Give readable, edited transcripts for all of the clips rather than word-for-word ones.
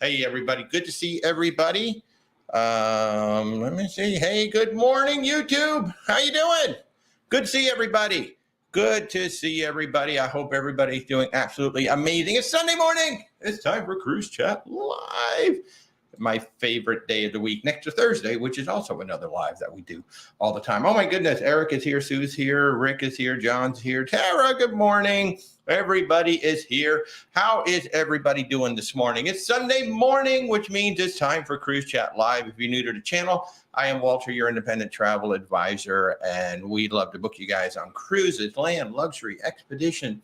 Hey, everybody. Good to see everybody. Let me see. Hey, good morning, YouTube. How you doing? Good to see everybody. Good to see everybody. I hope everybody's doing absolutely amazing. It's Sunday morning. It's time for Cruise Chat Live. My favorite day of the week, next to Thursday, which is also another live that we do all the time. Oh my goodness, Eric is here, Sue's here, Rick is here, John's here, Tara, good morning. Everybody is here. How is everybody doing this morning? It's Sunday morning, which means it's time for Cruise Chat Live. If you're new to the channel, I am Walter, your independent travel advisor, and we'd love to book you guys on cruises, land, luxury, expedition,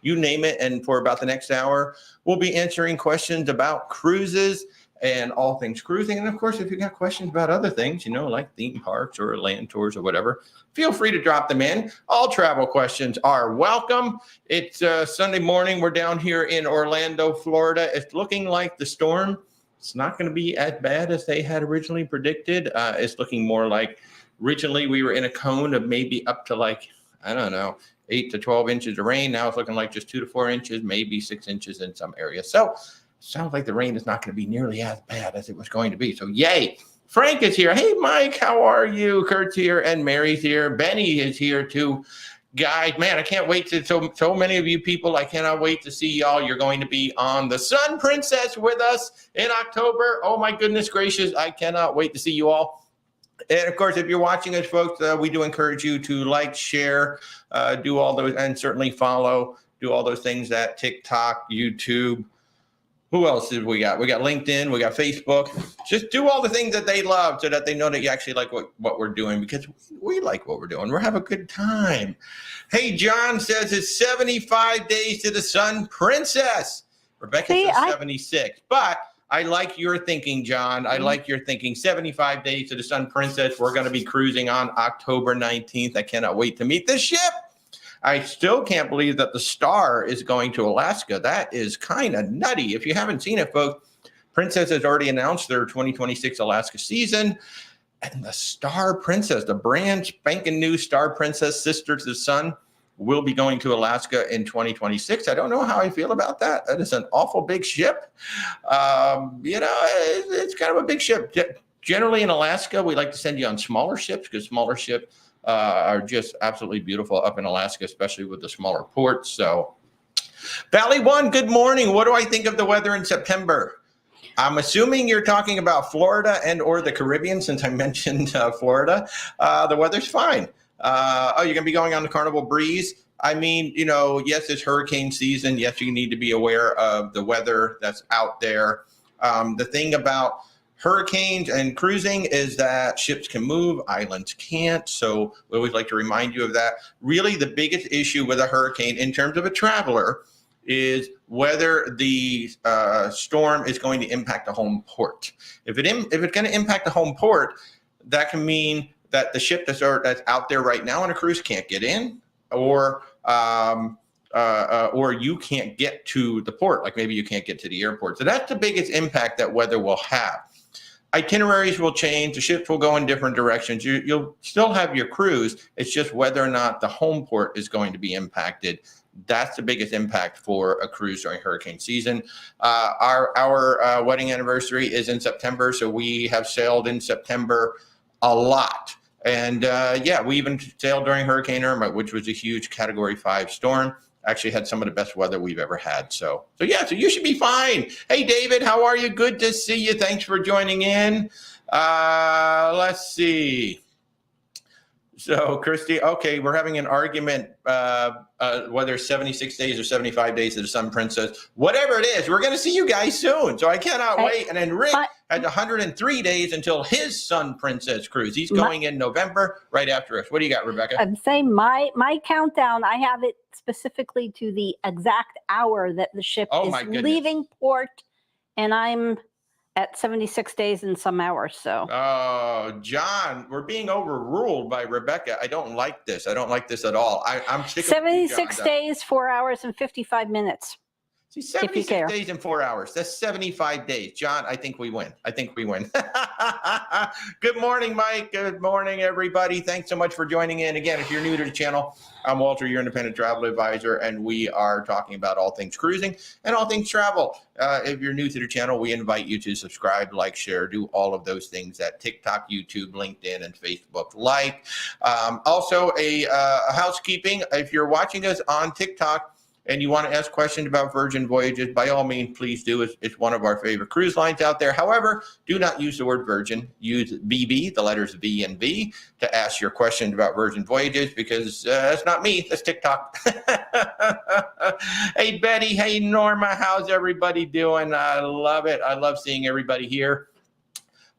you name it. And for about the next hour, we'll be answering questions about cruises and all things cruising. And of course, if you got questions about other things, like theme parks or land tours or whatever, feel free to drop them in. All travel questions are welcome. It's Sunday morning. We're down here in Orlando, Florida. It's looking like the storm, it's not going to be as bad as they had originally predicted. It's looking more like originally we were in a cone of maybe up to 8 to 12 inches of rain. Now it's looking like just 2 to 4 inches, maybe 6 inches in some areas. So sounds like the rain is not going to be nearly as bad as it was going to be. So yay. Frank is here. Hey, Mike, how are you? Kurt's here and Mary's here. Benny is here too. Guys, man, I can't wait to, so many of you people, I cannot wait to see y'all. You're going to be on the Sun Princess with us in October. Oh my goodness gracious. I cannot wait to see you all. And of course, if you're watching us, folks, we do encourage you to like, share, do all those, and certainly follow, do all those things at TikTok, YouTube. Who else did we got? We got LinkedIn, we got Facebook. Just do all the things that they love so that they know that you actually like what we're doing, because we like what we're doing. We're having a good time. Hey, John says it's 75 days to the Sun Princess. Rebecca says 76. But I like your thinking, John. I like your thinking. 75 days to the Sun Princess. We're going to be cruising on October 19th. I cannot wait to meet the ship. I still can't believe that the Star is going to Alaska. That is kind of nutty. If you haven't seen it, folks, Princess has already announced their 2026 Alaska season. And the Star Princess, the brand spanking new Star Princess, Sister to the Sun, will be going to Alaska in 2026. I don't know how I feel about that. That is an awful big ship. It's kind of a big ship. Generally in Alaska, we like to send you on smaller ships because smaller ships are just absolutely beautiful up in Alaska, especially with the smaller ports. So Valley One, good morning. What do I think of the weather in September? I'm assuming you're talking about Florida and or the Caribbean, since I mentioned Florida. The weather's fine. You're going to be going on the Carnival Breeze. I mean, yes, it's hurricane season. Yes, you need to be aware of the weather that's out there. The thing about hurricanes and cruising is that ships can move, islands can't. So we always like to remind you of that. Really, the biggest issue with a hurricane in terms of a traveler is whether the storm is going to impact the home port. If it's going to impact the home port, that can mean that the ship that's out there right now on a cruise can't get in, or you can't get to the port. Like maybe you can't get to the airport. So that's the biggest impact that weather will have. Itineraries will change. The ships will go in different directions. You'll still have your cruise. It's just whether or not the home port is going to be impacted. That's the biggest impact for a cruise during hurricane season. Our wedding anniversary is in September, so we have sailed in September a lot. And we even sailed during Hurricane Irma, which was a huge Category 5 storm. Actually had some of the best weather we've ever had. So you should be fine. Hey, David, how are you? Good to see you. Thanks for joining in. Let's see. So, Christy, okay, we're having an argument whether 76 days or 75 days to the Sun Princess. Whatever it is, we're going to see you guys soon. So I cannot wait. And then Rick had 103 days until his Sun Princess cruise. He's going in November, right after us. What do you got, Rebecca? I'm saying my countdown, I have it specifically to the exact hour that the ship is leaving port, and I'm at 76 days and some hours. So, John, we're being overruled by Rebecca. I don't like this. I don't like this at all. I'm sticking 76 days, 4 hours and 55 minutes. See, 76 days and 4 hours. That's 75 days. John, I think we win. Good morning, Mike. Good morning, everybody. Thanks so much for joining in. Again, if you're new to the channel, I'm Walter, your independent travel advisor, and we are talking about all things cruising and all things travel. If you're new to the channel, we invite you to subscribe, like, share, do all of those things at TikTok, YouTube, LinkedIn, and Facebook. Also, a housekeeping. If you're watching us on TikTok, and you want to ask questions about Virgin Voyages, by all means, please do. It's one of our favorite cruise lines out there. However, do not use the word Virgin. Use VB, the letters V and V, to ask your questions about Virgin Voyages, because that's not me. That's TikTok. Hey, Betty. Hey, Norma. How's everybody doing? I love it. I love seeing everybody here.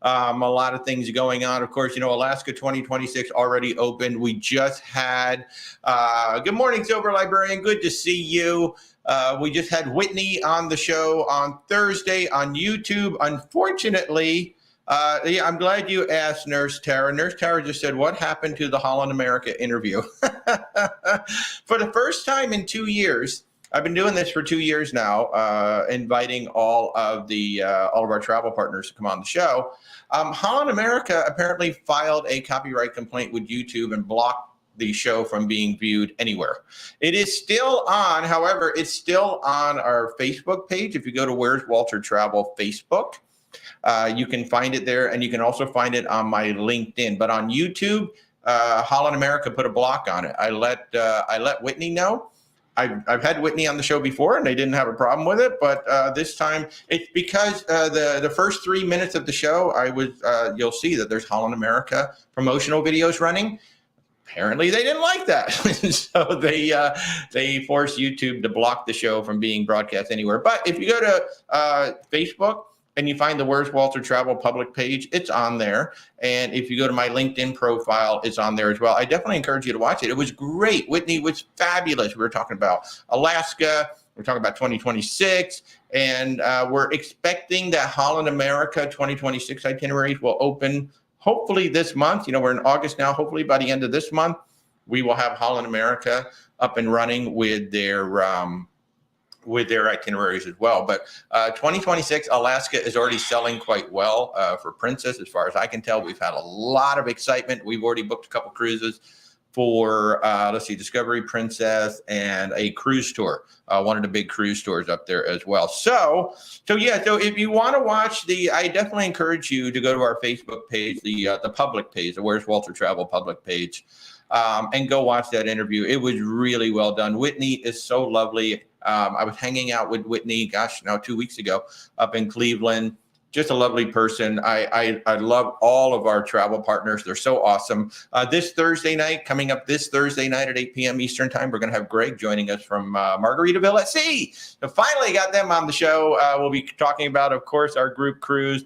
A lot of things going on. Of course, Alaska 2026 already opened. We just had, good morning, Silver Librarian. Good to see you. We just had Whitney on the show on Thursday on YouTube. Unfortunately, I'm glad you asked, Nurse Tara. Nurse Tara just said, what happened to the Holland America interview? For the first time in 2 years, I've been doing this for 2 years now, inviting all of our travel partners to come on the show. Holland America apparently filed a copyright complaint with YouTube and blocked the show from being viewed anywhere. It is still on, however, it's still on our Facebook page. If you go to Where's Walter Travel Facebook, you can find it there, and you can also find it on my LinkedIn. But on YouTube, Holland America put a block on it. I let Whitney know. I've had Whitney on the show before, and they didn't have a problem with it. But this time, it's because the first 3 minutes of the show, you'll see that there's Holland America promotional videos running. Apparently, they didn't like that, so they forced YouTube to block the show from being broadcast anywhere. But if you go to Facebook and you find the Where's Walter Travel public page, it's on there. And if you go to my LinkedIn profile, it's on there as well. I definitely encourage you to watch it. It was great. Whitney was fabulous. We were talking about Alaska. We're talking about 2026. And we're expecting that Holland America 2026 itineraries will open hopefully this month. We're in August now. Hopefully by the end of this month, we will have Holland America up and running with their itineraries as well. But 2026, Alaska is already selling quite well for Princess. As far as I can tell, we've had a lot of excitement. We've already booked a couple cruises for, Discovery, Princess, and a cruise tour, one of the big cruise tours up there as well. So if you want to watch I definitely encourage you to go to our Facebook page, the public page, the Where's Walter Travel public page, and go watch that interview. It was really well done. Whitney is so lovely. I was hanging out with Whitney, 2 weeks ago up in Cleveland. Just a lovely person. I love all of our travel partners. They're so awesome. Coming up this Thursday night at 8 p.m. Eastern time, we're going to have Greg joining us from Margaritaville at Sea. So finally got them on the show. We'll be talking about, of course, our group cruise.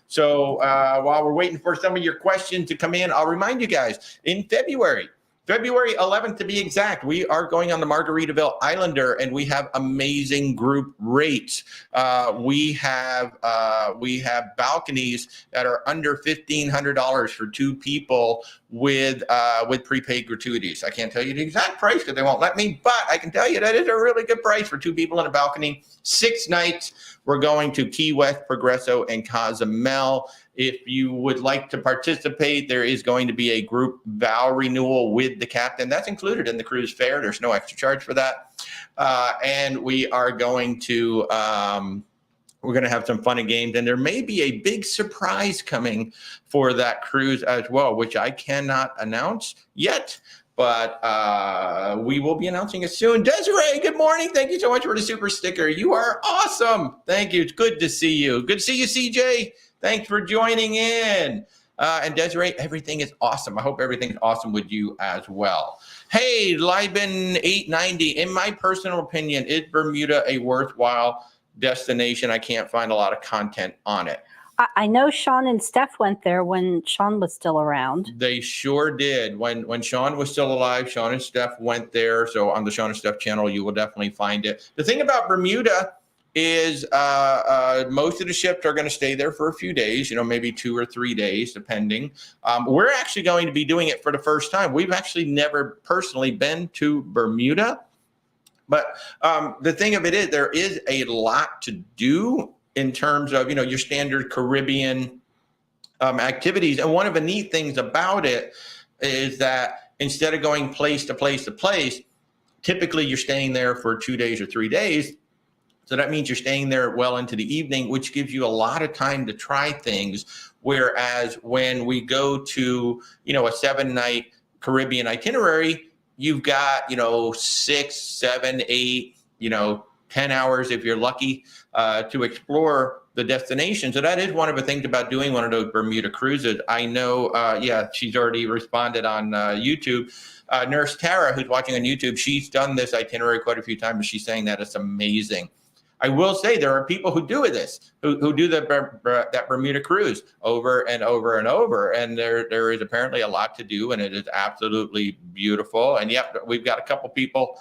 So while we're waiting for some of your questions to come in, I'll remind you guys, in February 11th to be exact, we are going on the Margaritaville Islander, and we have amazing group rates. We have balconies that are under $1,500 for two people with prepaid gratuities. I can't tell you the exact price because they won't let me, but I can tell you that is a really good price for two people in a balcony. 6 nights. We're going to Key West, Progresso, and Cozumel. If you would like to participate, there is going to be a group vow renewal with the captain. That's included in the cruise fare. There's no extra charge for that. And we are going to have some fun and games, and there may be a big surprise coming for that cruise as well, which I cannot announce yet. But we will be announcing it soon. Desiree, good morning. Thank you so much for the super sticker. You are awesome. Thank you. It's good to see you. Good to see you, CJ. Thanks for joining in. And Desiree, everything is awesome. I hope everything's awesome with you as well. Hey, Liben 890. In my personal opinion, is Bermuda a worthwhile destination? I can't find a lot of content on it. I know Sean and Stef went there when Sean was still around. They sure did. When Sean was still alive, Sean and Stef went there. So on the Sean and Stef channel, you will definitely find it. The thing about Bermuda is most of the ships are going to stay there for a few days, maybe 2 or 3 days, depending. We're actually going to be doing it for the first time. We've actually never personally been to Bermuda. But the thing of it is, there is a lot to do in terms of, your standard Caribbean activities. And one of the neat things about it is that instead of going place to place to place, typically you're staying there for 2 days or 3 days. So that means you're staying there well into the evening, which gives you a lot of time to try things. Whereas when we go to, a 7-night Caribbean itinerary, you've got, 6, 7, 8, 10 hours if you're lucky to explore the destination. So that is one of the things about doing one of those Bermuda cruises. I know, she's already responded on YouTube. Nurse Tara, who's watching on YouTube, she's done this itinerary quite a few times, and she's saying that it's amazing. I will say there are people who do this, who do that Bermuda cruise over and over and over, and there is apparently a lot to do, and it is absolutely beautiful. And yep, we've got a couple people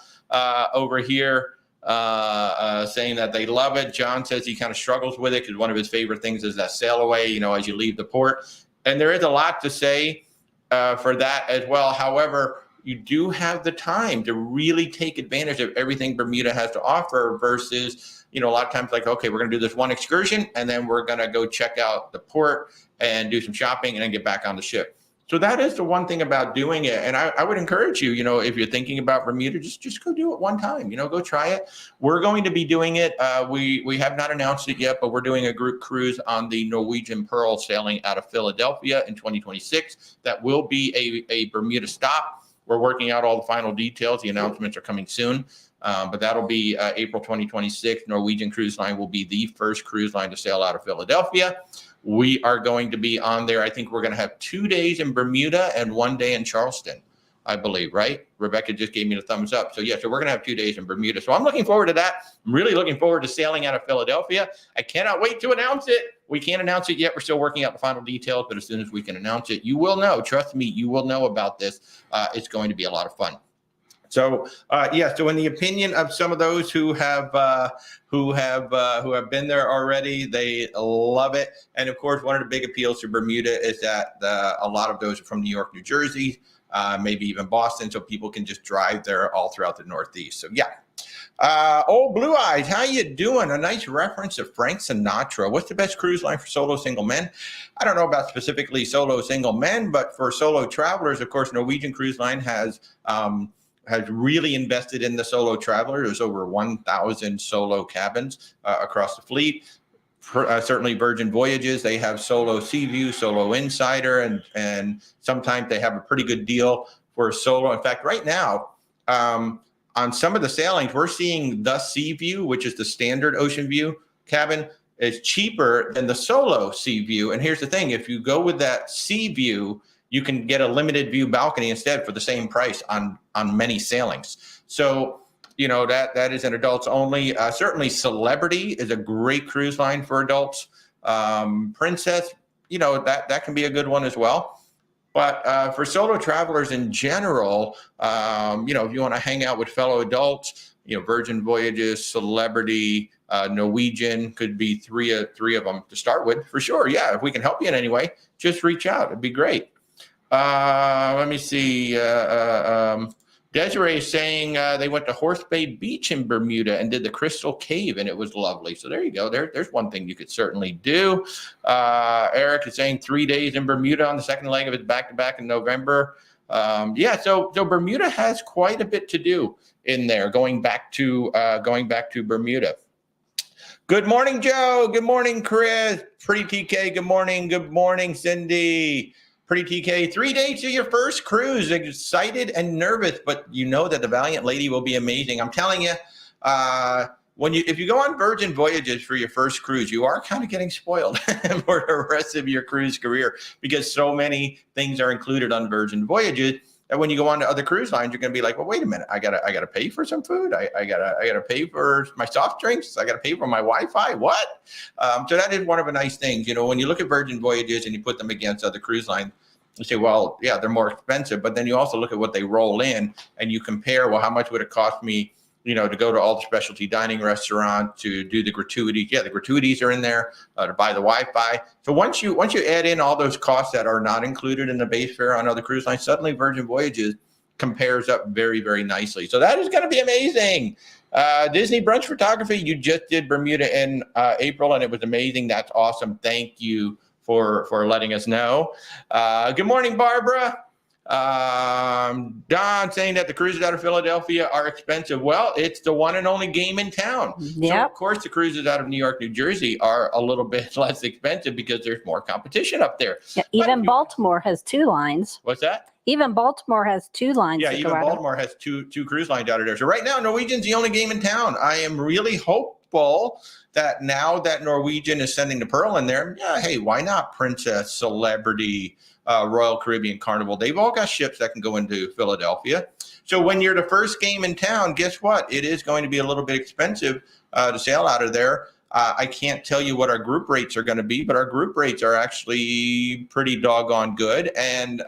over here saying that they love it. John says he kind of struggles with it because one of his favorite things is that sail away, as you leave the port. And there is a lot to say for that as well. However, you do have the time to really take advantage of everything Bermuda has to offer versus, a lot of times like, okay, we're going to do this one excursion and then we're going to go check out the port and do some shopping and then get back on the ship. So that is the one thing about doing it. And I would encourage you, if you're thinking about Bermuda, just go do it one time, go try it. We're going to be doing it. We have not announced it yet, but we're doing a group cruise on the Norwegian Pearl sailing out of Philadelphia in 2026. That will be a Bermuda stop. We're working out all the final details. The announcements are coming soon, but that'll be April 2026. Norwegian Cruise Line will be the first cruise line to sail out of Philadelphia. We are going to be on there. I think we're going to have 2 days in Bermuda and 1 day in Charleston, I believe, right? Rebecca just gave me the thumbs up. So, so we're going to have 2 days in Bermuda. So I'm looking forward to that. I'm really looking forward to sailing out of Philadelphia. I cannot wait to announce it. We can't announce it yet. We're still working out the final details, but as soon as we can announce it, you will know. Trust me, you will know about this. It's going to be a lot of fun. So, so in the opinion of some of those who have been there already, they love it. And of course, one of the big appeals to Bermuda is that a lot of those are from New York, New Jersey, maybe even Boston, so people can just drive there all throughout the Northeast. So old Blue Eyes, how you doing? A nice reference to Frank Sinatra. What's the best cruise line for solo single men? I don't know about specifically solo single men, but for solo travelers, of course, Norwegian Cruise Line has really invested in the solo traveler. There's over 1,000 solo cabins across the fleet. Certainly Virgin Voyages, they have Solo Seaview, Solo Insider, and sometimes they have a pretty good deal for solo. In fact, right now, on some of the sailings, we're seeing the Seaview, which is the standard ocean view cabin, is cheaper than the Solo Seaview. And here's the thing, if you go with that Seaview, you can get a limited view balcony instead for the same price on many sailings. So, that is an adults only. Certainly Celebrity is a great cruise line for adults. Princess, that can be a good one as well. But for solo travelers in general, if you want to hang out with fellow adults, Virgin Voyages, Celebrity, Norwegian could be three of them to start with for sure. Yeah, if we can help you in any way, just reach out. It'd be great. Let me see. Desiree is saying they went to Horse Bay Beach in Bermuda and did the Crystal Cave, and it was lovely. So there you go. There's one thing you could certainly do. Eric is saying 3 days in Bermuda on the second leg of it back-to-back in November. So Bermuda has quite a bit to do in there, going back to Bermuda. Good morning, Joe. Good morning, Chris. Pretty TK. Good morning. Good morning, Cindy. Pretty TK, 3 days to your first cruise. Excited and nervous, but you know that the Valiant Lady will be amazing. I'm telling you, if you go on Virgin Voyages for your first cruise, you are kind of getting spoiled for the rest of your cruise career because so many things are included on Virgin Voyages. And when you go on to other cruise lines, you're going to be like, well, wait a minute, I gotta pay for some food. I gotta pay for my soft drinks. I gotta pay for my Wi-Fi. What? So that is one of the nice things. When you look at Virgin Voyages and you put them against other cruise lines, you say, well, yeah, they're more expensive. But then you also look at what they roll in and you compare, well, how much would it cost me, to go to all the specialty dining restaurants, to do the gratuities. Yeah, the gratuities are in there, to buy the Wi-Fi. So once you add in all those costs that are not included in the base fare on other cruise lines, suddenly Virgin Voyages compares up very, very nicely. So that is going to be amazing. Disney Brunch Photography, you just did Bermuda in April, and it was amazing. That's awesome. Thank you for letting us know. Good morning, Barbara. Don saying that the cruises out of Philadelphia are expensive. Well, it's the one and only game in town. Yep. So, of course, the cruises out of New York, New Jersey are a little bit less expensive because there's more competition up there. Yeah, even Baltimore has 2 lines. What's that? Even Baltimore has 2 lines. Yeah, even Baltimore has two cruise lines out of there. So right now, Norwegian's the only game in town. I am really hopeful that now that Norwegian is sending the Pearl in there, hey, why not Princess, Celebrity, Royal Caribbean, Carnival? They've all got ships that can go into Philadelphia. So when you're the first game in town, guess what? It is going to be a little bit expensive to sail out of there. I can't tell you what our group rates are going to be, but our group rates are actually pretty doggone good. And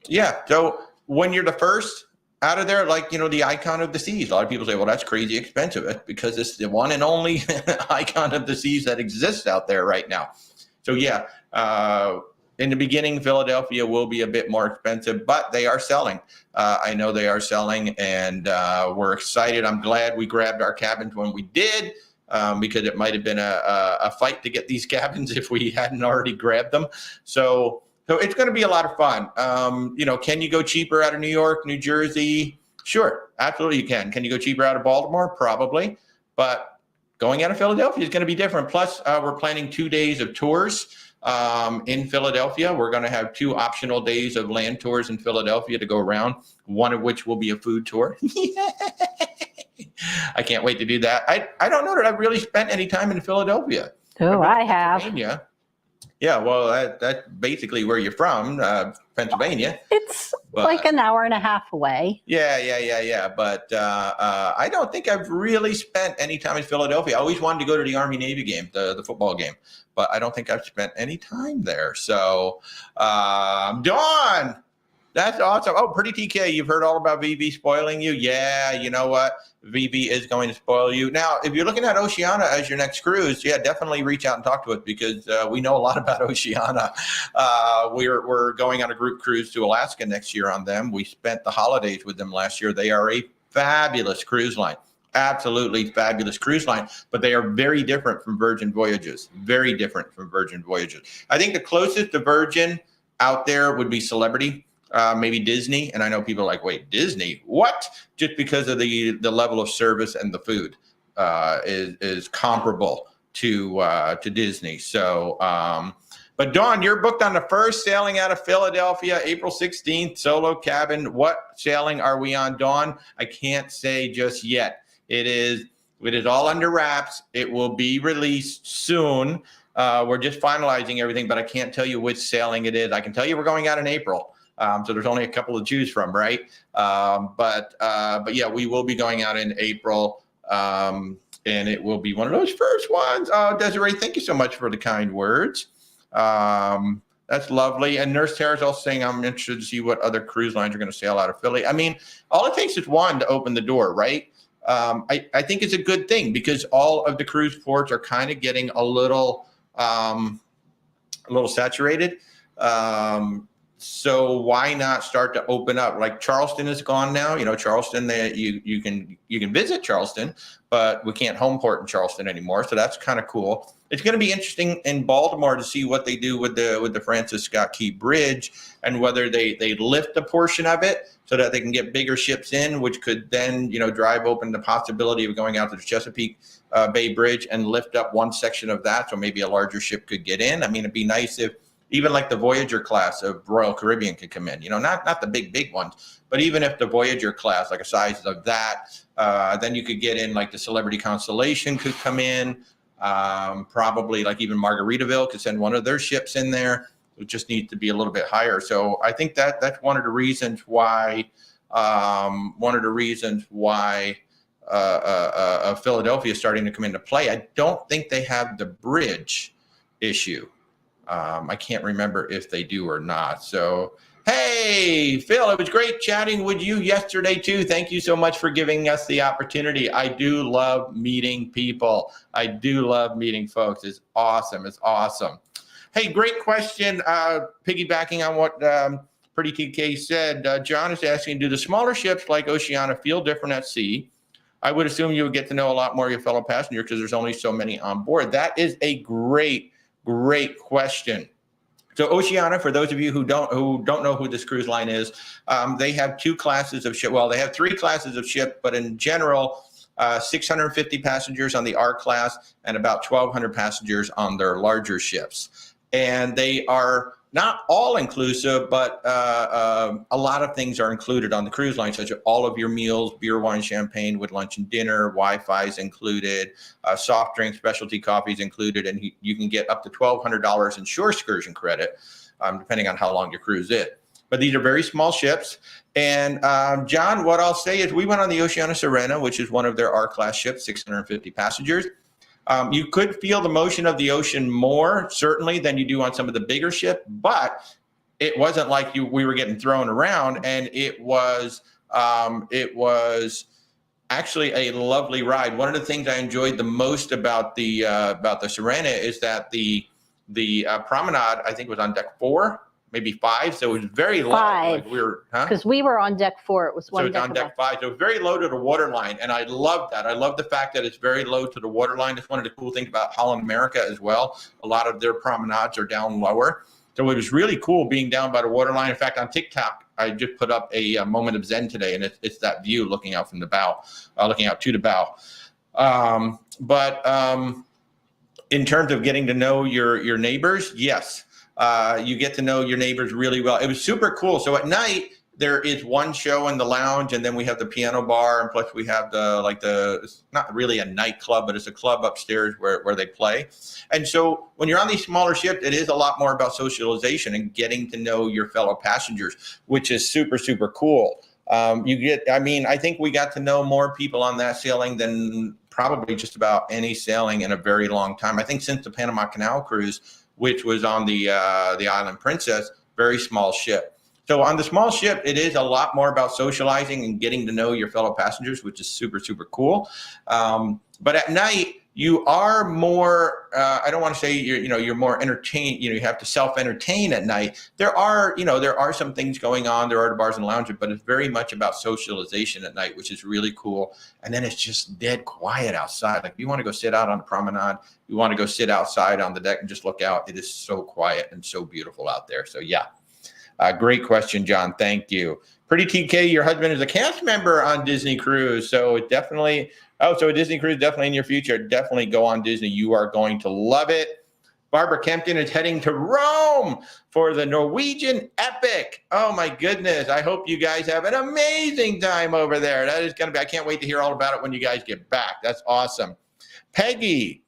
yeah. So when you're the first out of there, like, the Icon of the Seas, a lot of people say, well, that's crazy expensive. It's because it's the one and only Icon of the Seas that exists out there right now. So yeah, in the beginning, Philadelphia will be a bit more expensive, but they are selling. I know they are selling, and we're excited. I'm glad we grabbed our cabins when we did, because it might have been a fight to get these cabins if we hadn't already grabbed them. So it's going to be a lot of fun. Can you go cheaper out of New York, New Jersey? Sure, absolutely you can. Can you go cheaper out of Baltimore? Probably. But going out of Philadelphia is going to be different. Plus, we're planning 2 days of tours in Philadelphia. We're going to have 2 optional days of land tours in Philadelphia to go around, one of which will be a food tour. I can't wait to do that. I don't know that I've really spent any time in Philadelphia. Oh, I have. Yeah, well, that's basically where you're from, Pennsylvania. It's like an hour and a half away. Yeah. But I don't think I've really spent any time in Philadelphia. I always wanted to go to the Army-Navy game, the football game, but I don't think I've spent any time there. So, Dawn, that's awesome. Oh, Pretty TK, you've heard all about VB spoiling you? Yeah, you know what? VB is going to spoil you. Now, if you're looking at Oceania as your next cruise, yeah, definitely reach out and talk to us, because we know a lot about Oceania. We're going on a group cruise to Alaska next year on them. We spent the holidays with them last year. They are a fabulous cruise line. Absolutely fabulous cruise line, but they are very different from Virgin Voyages. Very different from Virgin Voyages. I think the closest to Virgin out there would be Celebrity. Maybe Disney, and I know people are like, wait, Disney? What? Just because of the level of service and the food is comparable to Disney. So, but Dawn, you're booked on the first sailing out of Philadelphia, April 16th, solo cabin. What sailing are we on, Dawn? I can't say just yet. It is all under wraps. It will be released soon. We're just finalizing everything, but I can't tell you which sailing it is. I can tell you we're going out in April. So there's only a couple to choose from, right? But yeah, we will be going out in April, and it will be one of those first ones. Oh, Desiree, thank you so much for the kind words. That's lovely. And Nurse Tara's also saying, I'm interested to see what other cruise lines are going to sail out of Philly. I mean, all it takes is one to open the door, right? I think it's a good thing, because all of the cruise ports are kind of getting a little saturated. So why not start to open up? Like Charleston is gone now. Charleston, you can visit Charleston, but we can't home port in Charleston anymore. So that's kind of cool. It's going to be interesting in Baltimore to see what they do with the Francis Scott Key Bridge, and whether they lift a portion of it so that they can get bigger ships in, which could then drive open the possibility of going out to the Chesapeake Bay Bridge and lift up one section of that, so maybe a larger ship could get in. I mean, it'd be nice if even like the Voyager class of Royal Caribbean could come in, not the big ones, but even if the Voyager class, like a size of that, then you could get in, like the Celebrity Constellation could come in, probably like even Margaritaville could send one of their ships in there. It just needs to be a little bit higher. So I think that's one of the reasons why Philadelphia is starting to come into play. I don't think they have the bridge issue. I can't remember if they do or not. So, hey, Phil, it was great chatting with you yesterday, too. Thank you so much for giving us the opportunity. I do love meeting people. I do love meeting folks. It's awesome. It's awesome. Hey, great question. Piggybacking on what Pretty TK said, John is asking, do the smaller ships like Oceania feel different at sea? I would assume you would get to know a lot more of your fellow passengers because there's only so many on board. That is a great question. So Oceania, for those of you who don't know who this cruise line is, they have two classes of ship. Well, they have three classes of ship, but in general, 650 passengers on the R class and about 1,200 passengers on their larger ships. And they are not all inclusive, but a lot of things are included on the cruise line, such as all of your meals, beer, wine, champagne with lunch and dinner, Wi-Fi is included, soft drinks, specialty coffees included, and you can get up to $1,200 in shore excursion credit, depending on how long your cruise is. But these are very small ships. And John, what I'll say is we went on the Oceania Serena, which is one of their R-class ships, 650 passengers. You could feel the motion of the ocean more, certainly, than you do on some of the bigger ships, but it wasn't like we were getting thrown around, and it was actually a lovely ride. One of the things I enjoyed the most about the Serena is that the promenade, I think, was on deck 4. Maybe 5, so it was very low. 5, like we were, because we were on deck 4. It was one. So it's on deck 5. So it's very low to the waterline, and I love that. I love the fact that it's very low to the waterline. It's one of the cool things about Holland America as well. A lot of their promenades are down lower, so it was really cool being down by the waterline. In fact, on TikTok, I just put up a moment of Zen today, and it's that view looking out from the bow, looking out to the bow. In terms of getting to know your neighbors, yes. You get to know your neighbors really well. It was super cool. So at night, there is one show in the lounge, and then we have the piano bar, and plus we have it's not really a nightclub, but it's a club upstairs where they play. And so when you're on these smaller ships, it is a lot more about socialization and getting to know your fellow passengers, which is super, super cool. I think we got to know more people on that sailing than probably just about any sailing in a very long time. I think since the Panama Canal cruise, which was on the Island Princess, very small ship. So on the small ship, it is a lot more about socializing and getting to know your fellow passengers, which is super, super cool. But at night, you are more, I don't want to say you're more entertained, you have to self-entertain at night. There are some things going on, there are the bars and lounges, but it's very much about socialization at night, which is really cool. And then it's just dead quiet outside. Like if you want to go sit out on the promenade, you want to go sit outside on the deck and just look out. It is so quiet and so beautiful out there. So yeah, great question, John. Thank you. Pretty TK, your husband is a cast member on Disney Cruise. So it definitely, so a Disney Cruise definitely in your future. Definitely go on Disney. You are going to love it. Barbara Kempton is heading to Rome for the Norwegian Epic. Oh my goodness. I hope you guys have an amazing time over there. That is going to be, I can't wait to hear all about it when you guys get back. That's awesome. Peggy,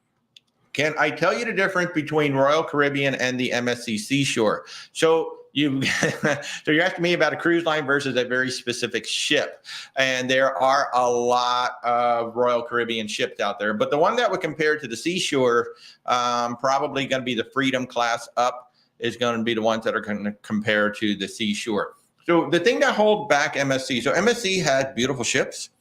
can I tell you the difference between Royal Caribbean and the MSC Seashore? So you're asking me about a cruise line versus a very specific ship. And there are a lot of Royal Caribbean ships out there. But the one that would compare to the Seashore, probably going to be the Freedom class up, is going to be the ones that are going to compare to the Seashore. So the thing that holds back MSC, so MSC has beautiful ships.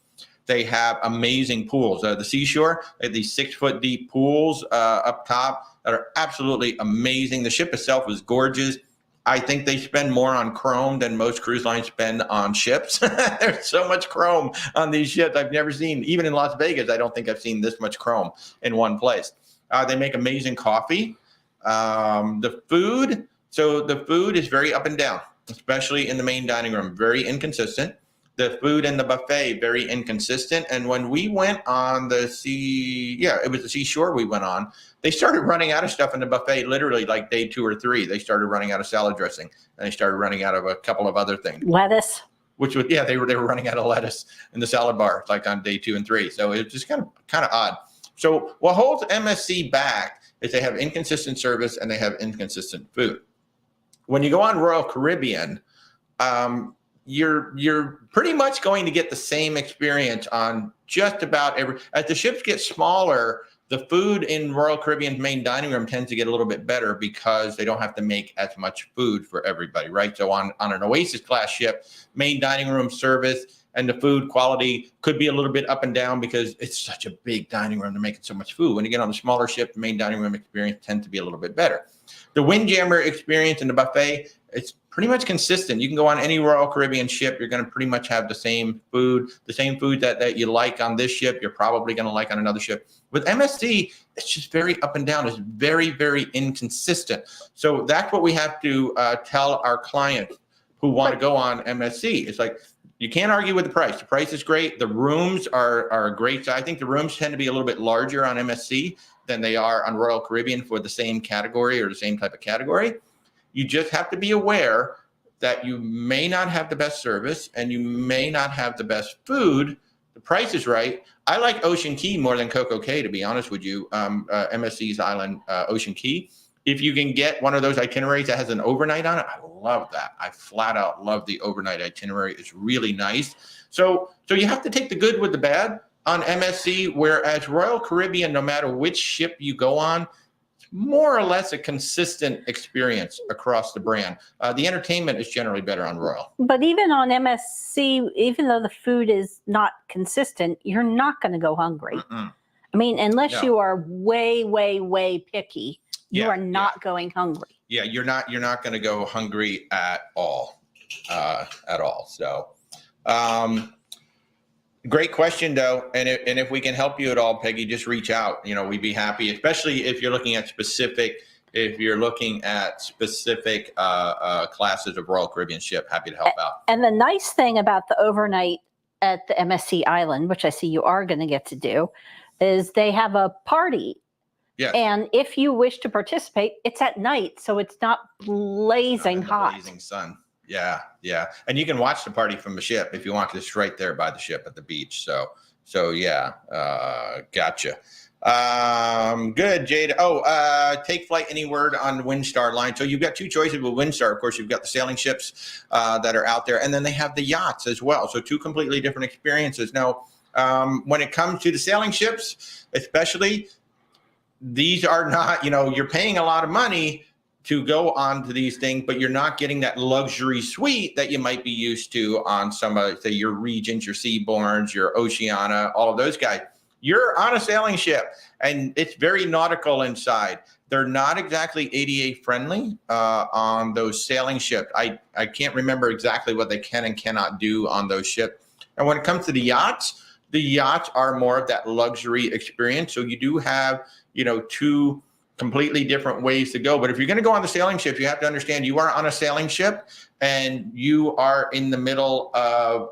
They have amazing pools. The Seashore, they have these 6-foot deep pools up top that are absolutely amazing. The ship itself is gorgeous. I think they spend more on chrome than most cruise lines spend on ships. There's so much chrome on these ships I've never seen. Even in Las Vegas, I don't think I've seen this much chrome in one place. They make amazing coffee. The food, so the food is very up and down, especially in the main dining room, very inconsistent. The food in the buffet, very inconsistent. And when we went on it was the Seashore we went on, they started running out of stuff in the buffet literally like day 2 or 3. They started running out of salad dressing, and they started running out of a couple of other things. Lettuce. Which was, they were running out of lettuce in the salad bar like on day 2 and 3. So it was just kind of odd. So what holds MSC back is they have inconsistent service and they have inconsistent food. When you go on Royal Caribbean, you're pretty much going to get the same experience on just about every. As the ships get smaller, the food in Royal Caribbean's main dining room tends to get a little bit better because they don't have to make as much food for everybody, right? So on an Oasis class ship, main dining room service and the food quality could be a little bit up and down because it's such a big dining room. They're making so much food. When you get on the smaller ship, the main dining room experience tends to be a little bit better. The Windjammer experience in the buffet it's pretty much consistent. You can go on any Royal Caribbean ship. You're going to pretty much have the same food that you like on this ship. You're probably going to like on another ship. With MSC, it's just very up and down. It's very, very inconsistent. So that's what we have to tell our clients who want to go on MSC. It's like, you can't argue with the price. The price is great. The rooms are great. So I think the rooms tend to be a little bit larger on MSC than they are on Royal Caribbean for the same category or the same type of category. You just have to be aware that you may not have the best service and you may not have the best food. The price is right. I like Ocean Key more than Coco Cay, to be honest with you. MSC's Island, Ocean Key. If you can get one of those itineraries that has an overnight on it, I love that. I flat out love the overnight itinerary. It's really nice. So you have to take the good with the bad on MSC, whereas Royal Caribbean, no matter which ship you go on, more or less a consistent experience across the brand. The entertainment is generally better on Royal. But even on MSC, even though the food is not consistent, you're not going to go hungry. I mean, unless you are way, way, way picky, you are not going hungry. Yeah, you're not going to go hungry at all. So, great question, though. And if we can help you at all, Peggy, just reach out. We'd be happy, especially if you're looking at specific classes of Royal Caribbean ship. Happy to help out. And the nice thing about the overnight at the MSC Island, which I see you are going to get to do, is they have a party. Yes. And if you wish to participate, it's at night, so it's not blazing hot. Blazing sun. Yeah. And you can watch the party from the ship if you want. It's right there by the ship at the beach. So yeah. Gotcha. Good, Jade. Take flight anywhere on Windstar line. So you've got two choices with Windstar. Of course, you've got the sailing ships that are out there, and then they have the yachts as well. So two completely different experiences. Now, when it comes to the sailing ships, especially, these are not, you're paying a lot of money to go on to these things, but you're not getting that luxury suite that you might be used to on some of, say, your Regents, your Seabourns, your Oceania, all of those guys. You're on a sailing ship, and it's very nautical inside. They're not exactly ADA friendly on those sailing ships. I can't remember exactly what they can and cannot do on those ships. And when it comes to the yachts are more of that luxury experience. So you do have, two completely different ways to go. But if you're going to go on the sailing ship, you have to understand you are on a sailing ship and you are in the middle of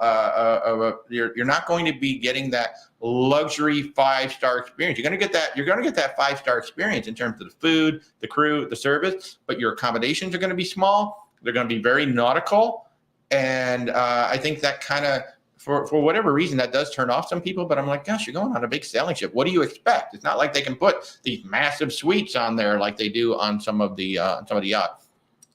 you're not going to be getting that luxury 5-star experience. You're going to get that 5-star experience in terms of the food, the crew, the service, but your accommodations are going to be small. They're going to be very nautical. And I think that kind of, for whatever reason, that does turn off some people, but I'm like, gosh, you're going on a big sailing ship. What do you expect? It's not like they can put these massive suites on there like they do on some of the yachts.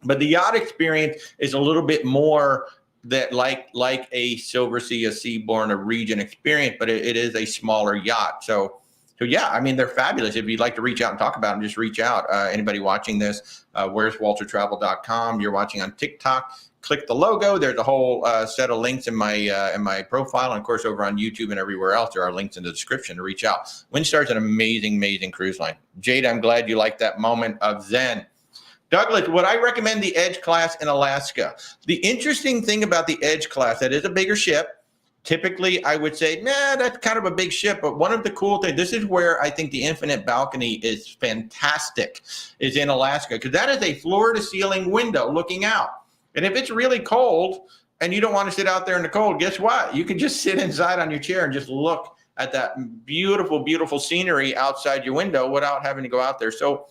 But the yacht experience is a little bit more that like a Silversea, a Seabourn, a Regent experience, but it is a smaller yacht. So yeah, I mean, they're fabulous. If you'd like to reach out and talk about them, just reach out. Anybody watching this, where's WalterTravel.com? You're watching on TikTok. Click the logo. There's a whole set of links in my profile. And of course, over on YouTube and everywhere else, there are links in the description to reach out. Windstar's an amazing, amazing cruise line. Jade, I'm glad you liked that moment of zen. Douglas, would I recommend the Edge class in Alaska? The interesting thing about the Edge class, that is a bigger ship. Typically, I would say, that's kind of a big ship. But one of the cool things, this is where I think the infinite balcony is fantastic, is in Alaska. Because that is a floor-to-ceiling window looking out. And if it's really cold and you don't want to sit out there in the cold, guess what? You can just sit inside on your chair and just look at that beautiful, beautiful scenery outside your window without having to go out there. So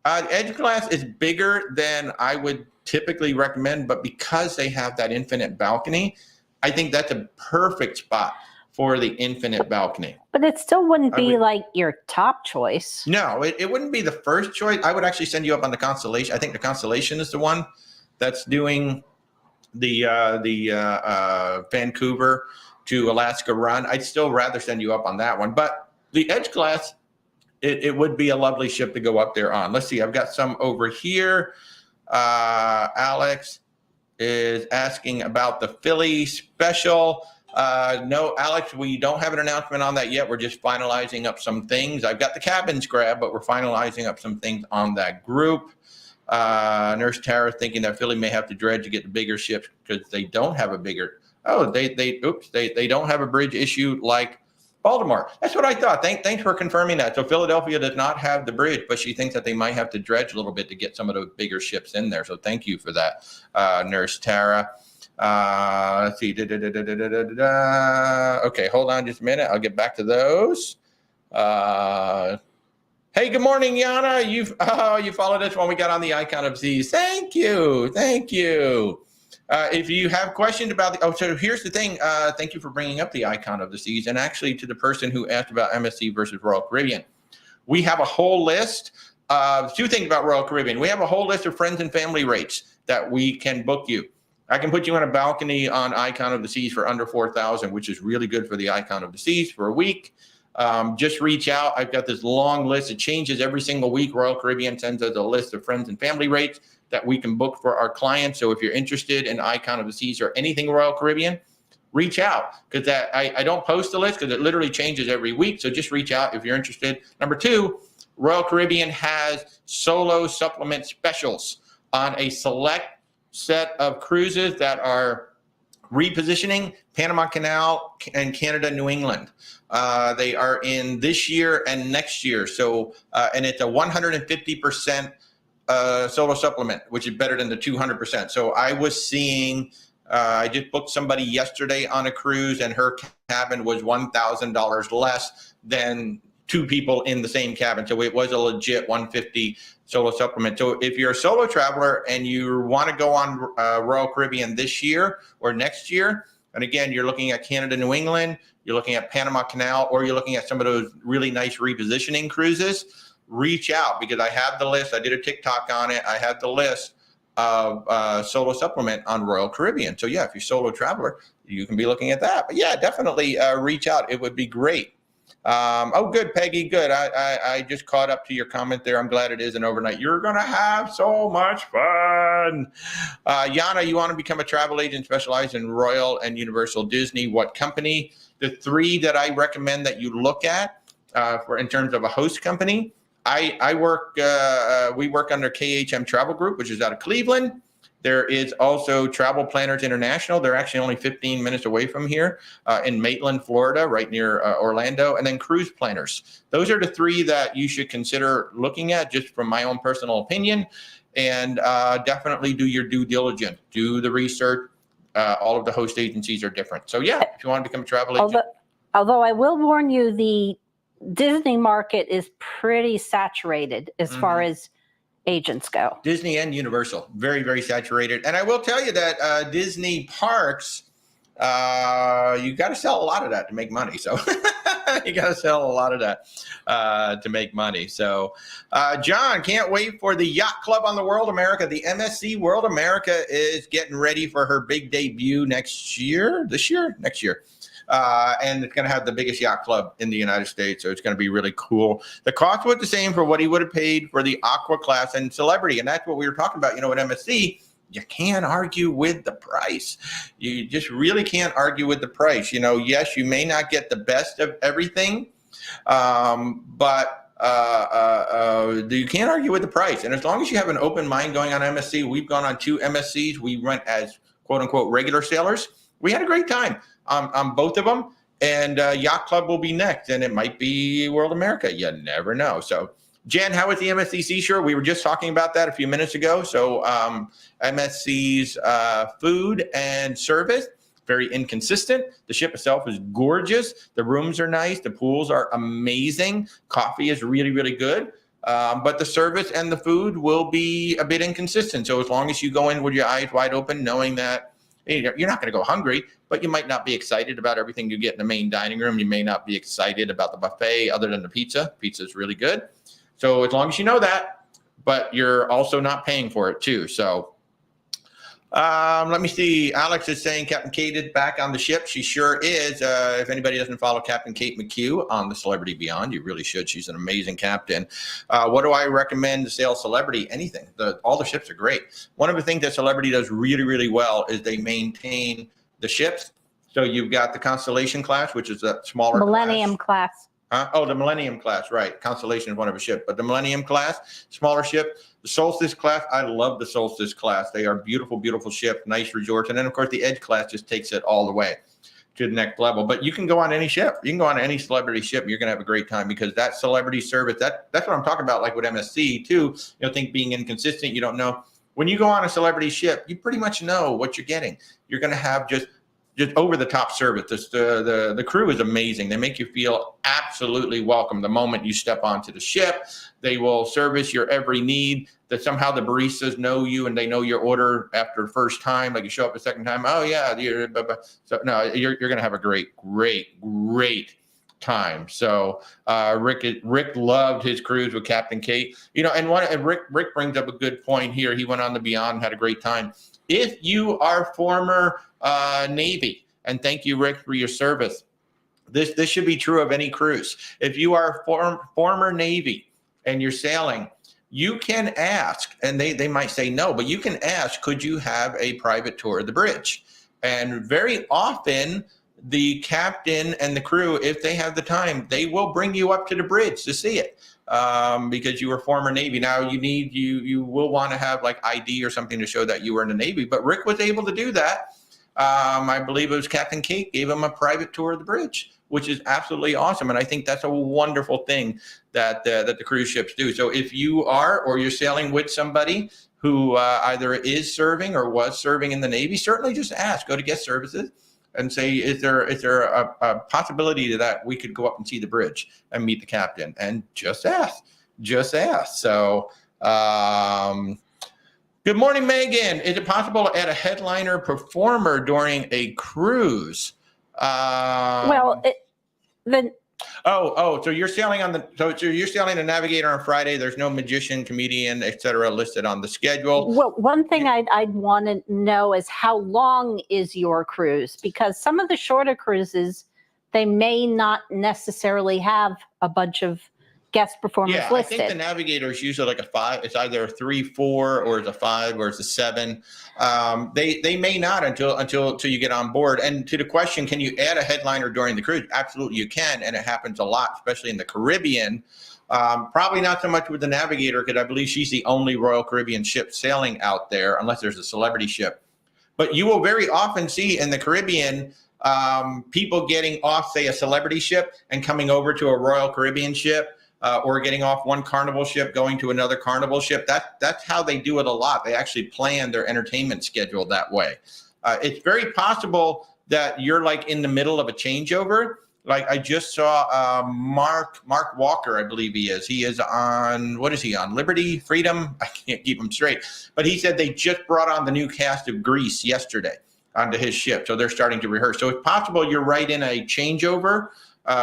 Edge class is bigger than I would typically recommend, but because they have that infinite balcony, I think that's a perfect spot for the infinite balcony. But it still wouldn't be like your top choice. No, it wouldn't be the first choice. I would actually send you up on the Constellation. I think the Constellation is the one that's doing the Vancouver to Alaska run. I'd still rather send you up on that one. But the Edge class, it would be a lovely ship to go up there on. Let's see. I've got some over here. Alex is asking about the Philly special. No, Alex, we don't have an announcement on that yet. We're just finalizing up some things. I've got the cabins grabbed, but we're finalizing up some things on that group. Nurse Tara thinking that Philly may have to dredge to get the bigger ships because they don't have a bigger. Oh, they don't have a bridge issue like Baltimore. That's what I thought. Thanks for confirming that. So Philadelphia does not have the bridge, but she thinks that they might have to dredge a little bit to get some of those bigger ships in there. So thank you for that, Nurse Tara. Let's see. Okay, hold on just a minute. I'll get back to those. Hey, good morning, Yana. You followed us when we got on the Icon of Z's. Thank you. If you have questions about so here's the thing. Thank you for bringing up the Icon of the Seas, and actually to the person who asked about MSC versus Royal Caribbean, we have a whole list of 2 things about Royal Caribbean. We have a whole list of friends and family rates that we can book you. I can put you on a balcony on Icon of the Seas for under $4,000, which is really good for the Icon of the Seas for a week. Just reach out. I've got this long list. It changes every single week. Royal Caribbean sends us a list of friends and family rates that we can book for our clients. So if you're interested in Icon of the Seas or anything Royal Caribbean, reach out, because I don't post the list because it literally changes every week. So just reach out if you're interested. Number 2, Royal Caribbean has solo supplement specials on a select set of cruises that are repositioning Panama Canal and Canada, New England. They are in this year and next year. So, and it's a 150% solo supplement, which is better than the 200%. So I was seeing, I just booked somebody yesterday on a cruise, and her cabin was $1,000 less than 2 people in the same cabin. So it was a legit 150 solo supplement. So if you're a solo traveler and you want to go on Royal Caribbean this year or next year, and again, you're looking at Canada, New England, you're looking at Panama Canal, or you're looking at some of those really nice repositioning cruises, reach out, because I have the list. I did a TikTok on it. I have the list of solo supplement on Royal Caribbean. So yeah, if you're a solo traveler, you can be looking at that. But yeah, definitely reach out. It would be great. Oh, good, Peggy. Good. I just caught up to your comment there. I'm glad it is an overnight. You're going to have so much fun. Yana, you want to become a travel agent specialized in Royal and Universal Disney. What company? The 3 that I recommend that you look at for in terms of a host company. We work under KHM Travel Group, which is out of Cleveland. There is also Travel Planners International. They're actually only 15 minutes away from here in Maitland, Florida, right near Orlando. And then Cruise Planners. Those are the 3 that you should consider looking at, just from my own personal opinion. And definitely do your due diligence. Do the research. All of the host agencies are different. So yeah, if you want to become a travel agent. Although I will warn you, the Disney market is pretty saturated as far as agents go. Disney and Universal, very, very saturated. And I will tell you that Disney parks, you got to sell a lot of that to make money. So you got to sell a lot of that to make money. So John, can't wait for the Yacht Club on the World America. The MSC World America is getting ready for her big debut next year. And it's going to have the biggest yacht club in the United States. So it's going to be really cool. The cost was the same for what he would have paid for the Aqua Class and Celebrity. And that's what we were talking about, at MSC. You can't argue with the price. You just really can't argue with the price. Yes, you may not get the best of everything, but you can't argue with the price. And as long as you have an open mind going on MSC, we've gone on 2 MSCs. We went as quote unquote regular sailors. We had a great time on both of them, and Yacht Club will be next, and it might be World America. You never know. So, Jen, how was the MSC Seashore? We were just talking about that a few minutes ago. So, MSC's food and service, very inconsistent. The ship itself is gorgeous. The rooms are nice. The pools are amazing. Coffee is really, really good. But the service and the food will be a bit inconsistent. So, as long as you go in with your eyes wide open, knowing that you're not going to go hungry, but you might not be excited about everything you get in the main dining room. You may not be excited about the buffet other than the pizza. Pizza is really good. So as long as you know that, but you're also not paying for it too. So let me see. Alex is saying Captain Kate is back on the ship. She sure is. If anybody doesn't follow Captain Kate McHugh on the Celebrity Beyond, you really should. She's an amazing captain. What do I recommend to sail Celebrity? Anything. All the ships are great. One of the things that Celebrity does really, really well is they maintain the ships. So you've got the Constellation class, which is a smaller Millennium class. Oh, the Millennium class, right. Constellation is one of a ship, but the Millennium class, smaller ship. The Solstice class, I love the Solstice class. They are beautiful, beautiful ship, nice resorts. And then, of course, the Edge class just takes it all the way to the next level. But you can go on any ship. You can go on any celebrity ship. You're going to have a great time because that celebrity service, that's what I'm talking about, like with MSC too. Think being inconsistent, you don't know. When you go on a celebrity ship, you pretty much know what you're getting. You're going to have just over the top service. The crew is amazing. They make you feel absolutely welcome the moment you step onto the ship. They will service your every need. That somehow the baristas know you and they know your order after the first time. Like you show up a second time. Oh yeah, you're going to have a great time. So Rick loved his cruise with Captain Kate. And Rick brings up a good point here. He went on the Beyond, had a great time. If you are former Navy, and thank you, Rick, for your service. This should be true of any cruise. If you are former Navy and you're sailing, you can ask, and they might say no, but you can ask, could you have a private tour of the bridge? And very often, the captain and the crew, if they have the time, they will bring you up to the bridge to see it. Because you were former Navy. Now you will want to have like ID or something to show that you were in the Navy. But Rick was able to do that. I believe it was Captain Kate gave him a private tour of the bridge, which is absolutely awesome. And I think that's a wonderful thing that the cruise ships do. So if you are or you're sailing with somebody who either is serving or was serving in the Navy, certainly just ask. Go to guest services and say, is there a possibility that we could go up and see the bridge and meet the captain? And just ask. So, good morning, Megan. Is it possible to add a headliner performer during a cruise? So you're sailing you're sailing the Navigator on Friday. There's no magician, comedian, etc. listed on the schedule. Well, one thing I'd want to know is how long is your cruise? Because some of the shorter cruises, they may not necessarily have a bunch of guest performers listed. I think the Navigator is usually like a 5. It's either a 3, 4, or it's a 5, or it's a 7. They may not until you get on board. And to the question, can you add a headliner during the cruise? Absolutely, you can, and it happens a lot, especially in the Caribbean. Probably not so much with the Navigator, because I believe she's the only Royal Caribbean ship sailing out there, unless there's a celebrity ship. But you will very often see in the Caribbean people getting off, say, a celebrity ship and coming over to a Royal Caribbean ship. Or getting off one Carnival ship, going to another Carnival ship. That's how they do it a lot. They actually plan their entertainment schedule that way. It's very possible that you're like in the middle of a changeover. Like I just saw Mark Walker, I believe he is. He is on, what is he on? Liberty, Freedom? I can't keep him straight. But he said they just brought on the new cast of Grease yesterday onto his ship. So they're starting to rehearse. So it's possible you're right in a changeover.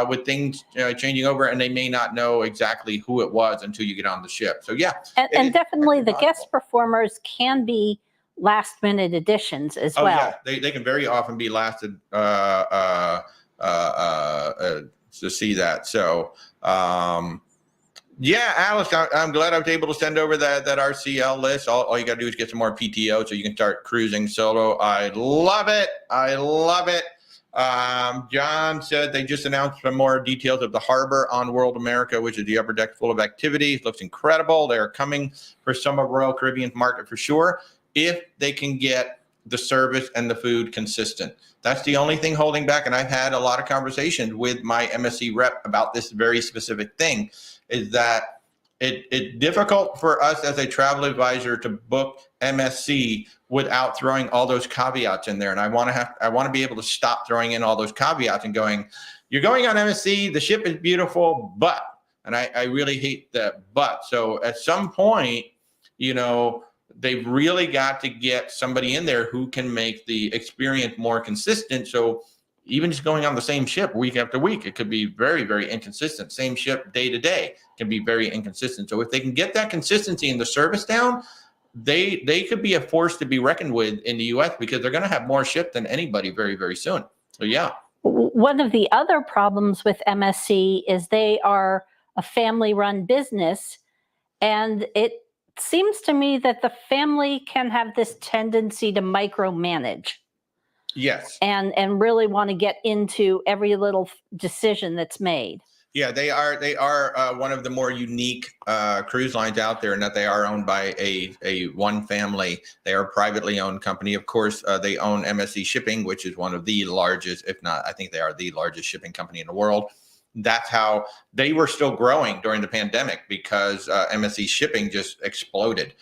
With things changing over, and they may not know exactly who it was until you get on the ship. So yeah, and definitely the guest performers can be last minute additions as well. Yeah, they can very often be lasted to see that. So yeah, Alice, I'm glad I was able to send over that RCL list. All you got to do is get some more PTO so you can start cruising solo. I love it. John said they just announced some more details of the harbor on World America, which is the upper deck full of activities. Looks incredible. They are coming for some of Royal Caribbean's market for sure, if they can get the service and the food consistent. That's the only thing holding back. And I've had a lot of conversations with my MSC rep about this very specific thing, is that it's difficult for us as a travel advisor to book MSC without throwing all those caveats in there. And I want to be able to stop throwing in all those caveats and going, you're going on MSC, the ship is beautiful, but, and I really hate that but. So at some point, they've really got to get somebody in there who can make the experience more consistent. So even just going on the same ship week after week, it could be very, very inconsistent. Same ship day to day can be very inconsistent. So if they can get that consistency in the service down, they could be a force to be reckoned with in the U.S. because they're going to have more ships than anybody very, very soon. So yeah. One of the other problems with MSC is they are a family-run business, and it seems to me that the family can have this tendency to micromanage. Yes. And really want to get into every little decision that's made. Yeah, they are. They are one of the more unique cruise lines out there, in that they are owned by a one family. They are a privately owned company. Of course, they own MSC Shipping, which is one of the largest, if not, I think they are the largest shipping company in the world. That's how they were still growing during the pandemic, because MSC Shipping just exploded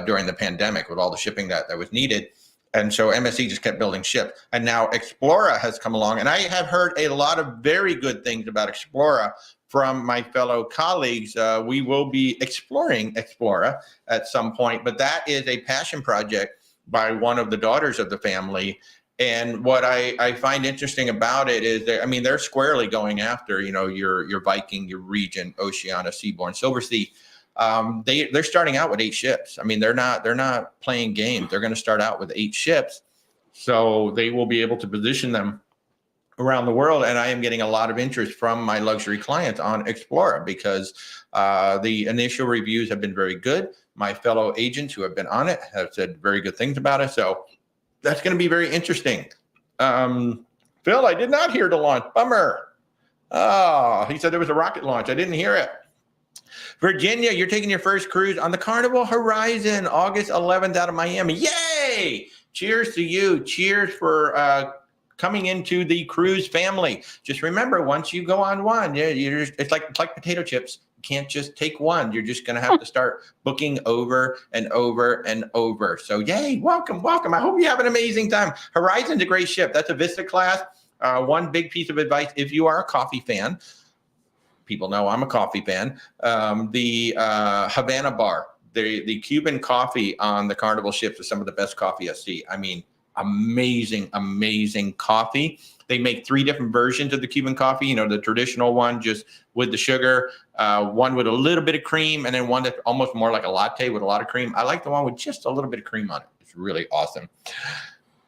during the pandemic with all the shipping that was needed. And so MSC just kept building ships. And now Explora has come along. And I have heard a lot of very good things about Explora from my fellow colleagues. We will be exploring Explora at some point, but that is a passion project by one of the daughters of the family. And what I find interesting about it is that, I mean, they're squarely going after, your Viking, your Regent, Oceania, Seabourn, Silversea. They're starting out with 8 ships. I mean, they're not playing games. They're going to start out with 8 ships, so they will be able to position them around the world. And I am getting a lot of interest from my luxury clients on Explora, because the initial reviews have been very good. My fellow agents who have been on it have said very good things about it. So that's going to be very interesting. Phil, I did not hear the launch. Bummer. Oh, he said there was a rocket launch. I didn't hear it. Virginia, you're taking your first cruise on the Carnival Horizon, August 11th out of Miami. Yay! Cheers to you. Cheers for coming into the cruise family. Just remember, once you go on one, it's like potato chips. You can't just take one. You're just going to have to start booking over and over and over. So yay, welcome. I hope you have an amazing time. Horizon's a great ship. That's a Vista class. One big piece of advice, if you are a coffee fan, people know I'm a coffee fan. The Havana bar, the Cuban coffee on the Carnival ships is some of the best coffee I see. I mean, amazing coffee. They make 3 different versions of the Cuban coffee. The traditional one just with the sugar, one with a little bit of cream, and then one that's almost more like a latte with a lot of cream. I like the one with just a little bit of cream on it. It's really awesome.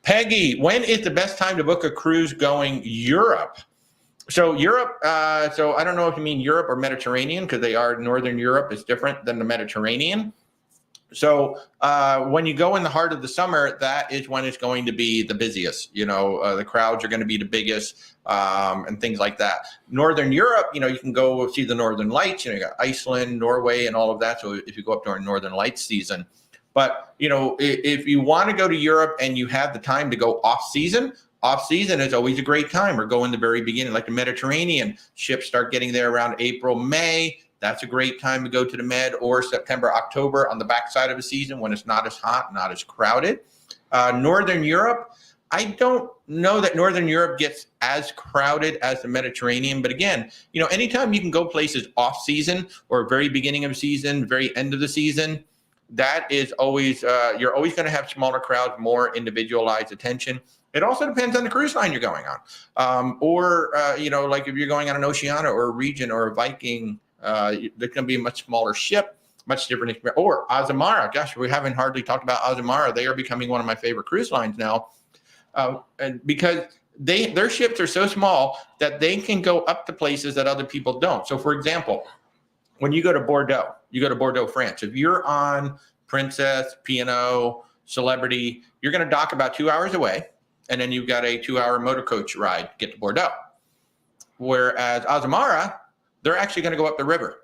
Peggy, when is the best time to book a cruise going Europe? So Europe, so I don't know if you mean Europe or Mediterranean, because they are Northern Europe is different than the Mediterranean. So when you go in the heart of the summer, that is when it's going to be the busiest. The crowds are going to be the biggest, and things like that. Northern Europe, you can go see the Northern Lights. You got Iceland, Norway, and all of that. So if you go up during Northern Lights season. But, if you want to go to Europe and you have the time to go off season is always a great time, or go in the very beginning, like the Mediterranean. Ships start getting there around April, May. That's a great time to go to the Med, or September, October on the backside of the season when it's not as hot, not as crowded. Northern Europe, I don't know that Northern Europe gets as crowded as the Mediterranean. But again, anytime you can go places off season or very beginning of season, very end of the season, that is always, you're always going to have smaller crowds, more individualized attention. It also depends on the cruise line you're going on. Like if you're going on an Oceania or a Regent or a Viking, there's going to be a much smaller ship, much different experience. Or Azamara. Gosh, we haven't hardly talked about Azamara. They are becoming one of my favorite cruise lines now. And because their ships are so small that they can go up to places that other people don't. So for example, when you go to Bordeaux, France, if you're on Princess, P&O, Celebrity, you're going to dock about 2 hours away. And then you've got a 2-hour motor coach ride to get to Bordeaux. Whereas Azamara, they're actually going to go up the river.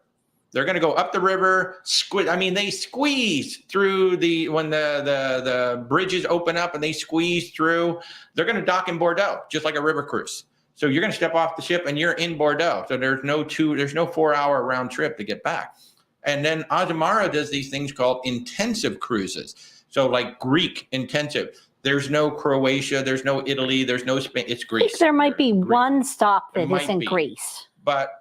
They're going to go up the river. They squeeze through when the bridges open up and they squeeze through. They're going to dock in Bordeaux, just like a river cruise. So you're going to step off the ship and you're in Bordeaux. So there's no 4-hour round trip to get back. And then Azamara does these things called intensive cruises. So like Greek intensive. There's no Croatia, there's no Italy, there's no Spain. It's Greece. I think there might be one stop that isn't Greece. But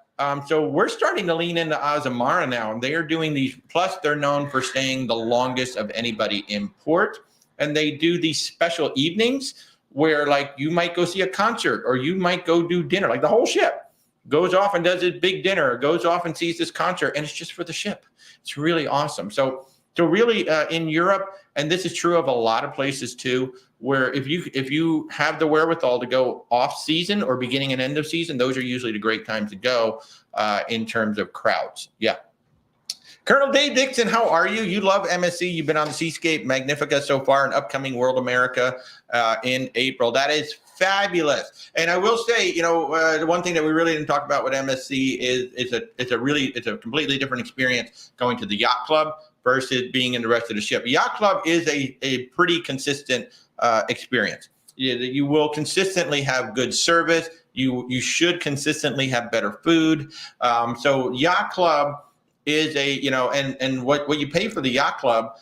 so we're starting to lean into Azamara now, and they are doing these. Plus, they're known for staying the longest of anybody in port, and they do these special evenings where, like, you might go see a concert, or you might go do dinner. Like the whole ship goes off and does a big dinner, or goes off and sees this concert, and it's just for the ship. It's really awesome. So really, in Europe, and this is true of a lot of places too, where if you have the wherewithal to go off season or beginning and end of season, those are usually the great times to go in terms of crowds. Yeah. Colonel Dave Dixon, how are you? You love MSC. You've been on the Seascape Magnifica so far, and upcoming World America in April. That is fabulous. And I will say, the one thing that we really didn't talk about with MSC is it's a completely different experience going to the yacht club versus being in the rest of the ship. Yacht club is a pretty consistent experience. You will consistently have good service. You should consistently have better food. So yacht club is and what you pay for the yacht club,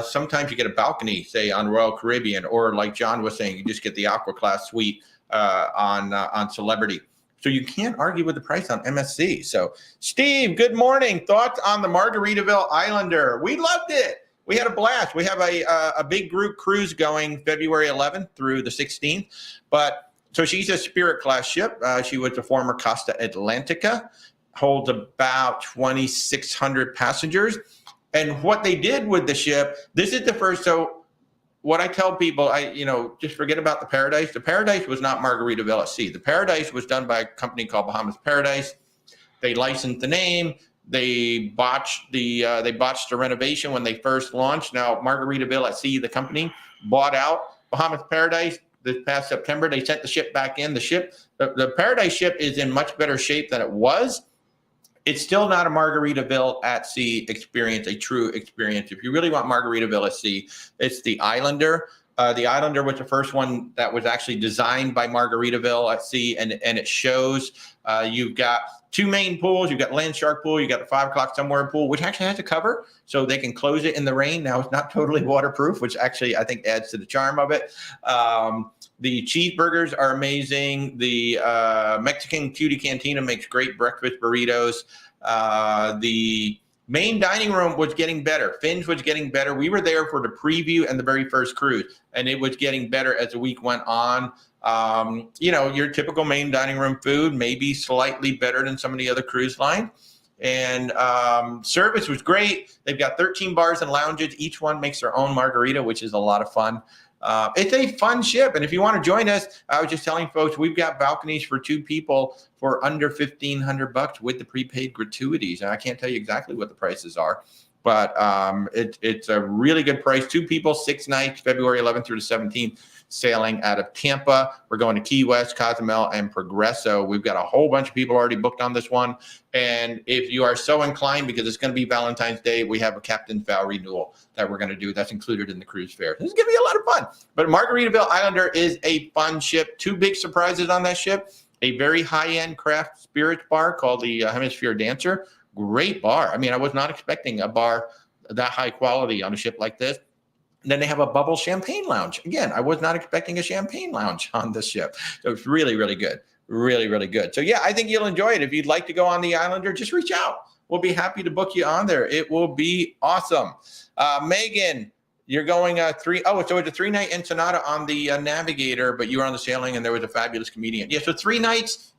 sometimes you get a balcony, say on Royal Caribbean, or like John was saying, you just get the Aqua Class suite on Celebrity. So you can't argue with the price on MSC. So Steve, good morning. Thoughts on the Margaritaville Islander? We loved it. We had a blast. We have a big group cruise going February 11th through the 16th. So she's a Spirit class ship. She was a former Costa Atlantica, holds about 2,600 passengers. And what they did with the ship, this is the first. So what I tell people, just forget about the Paradise. The Paradise was not Margaritaville at Sea. The Paradise was done by a company called Bahamas Paradise. They licensed the name. They botched the renovation when they first launched. Now Margaritaville at Sea, the company, bought out Bahamas Paradise this past September. They sent the ship back in. The Paradise ship is in much better shape than it was. It's still not a Margaritaville at Sea experience, a true experience. If you really want Margaritaville at Sea, it's the Islander. The Islander was the first one that was actually designed by Margaritaville at Sea, and it shows you've got two main pools. You've got Land Shark pool. You've got the 5 o'clock somewhere pool, which actually has a cover, so they can close it in the rain. Now, it's not totally waterproof, which actually I think adds to the charm of it. The cheeseburgers are amazing. The Mexican Cutie Cantina makes great breakfast burritos. The main dining room was getting better. Finn's was getting better. We were there for the preview and the very first cruise, and it was getting better as the week went on. Your typical main dining room food, maybe slightly better than some of the other cruise lines. And service was great. They've got 13 bars and lounges. Each one makes their own margarita, which is a lot of fun. It's a fun ship. And if you want to join us, I was just telling folks, we've got balconies for 2 people for under $1,500 with the prepaid gratuities. And I can't tell you exactly what the prices are, but it's a really good price. 2 people, 6 nights, February 11th through the 17th, sailing out of Tampa. We're going to Key West, Cozumel, and Progresso. We've got a whole bunch of people already booked on this one. And if you are so inclined, because it's going to be Valentine's Day, we have a captain's vow renewal that we're going to do. That's included in the cruise fare. This is going to be a lot of fun. But Margaritaville Islander is a fun ship. 2 big surprises on that ship. A very high-end craft spirits bar called the Hemisphere Dancer. Great bar. I mean, I was not expecting a bar that high quality on a ship like this. And then they have a bubble champagne lounge. Again, I was not expecting a champagne lounge on this ship. So it's really, really good. Really, really good. So yeah, I think you'll enjoy it. If you'd like to go on the Islander, just reach out. We'll be happy to book you on there. It will be awesome. Megan, you're going so it's a 3-night Ensenada on the Navigator, but you were on the Sailing and there was a fabulous comedian. Yeah, so 3 nights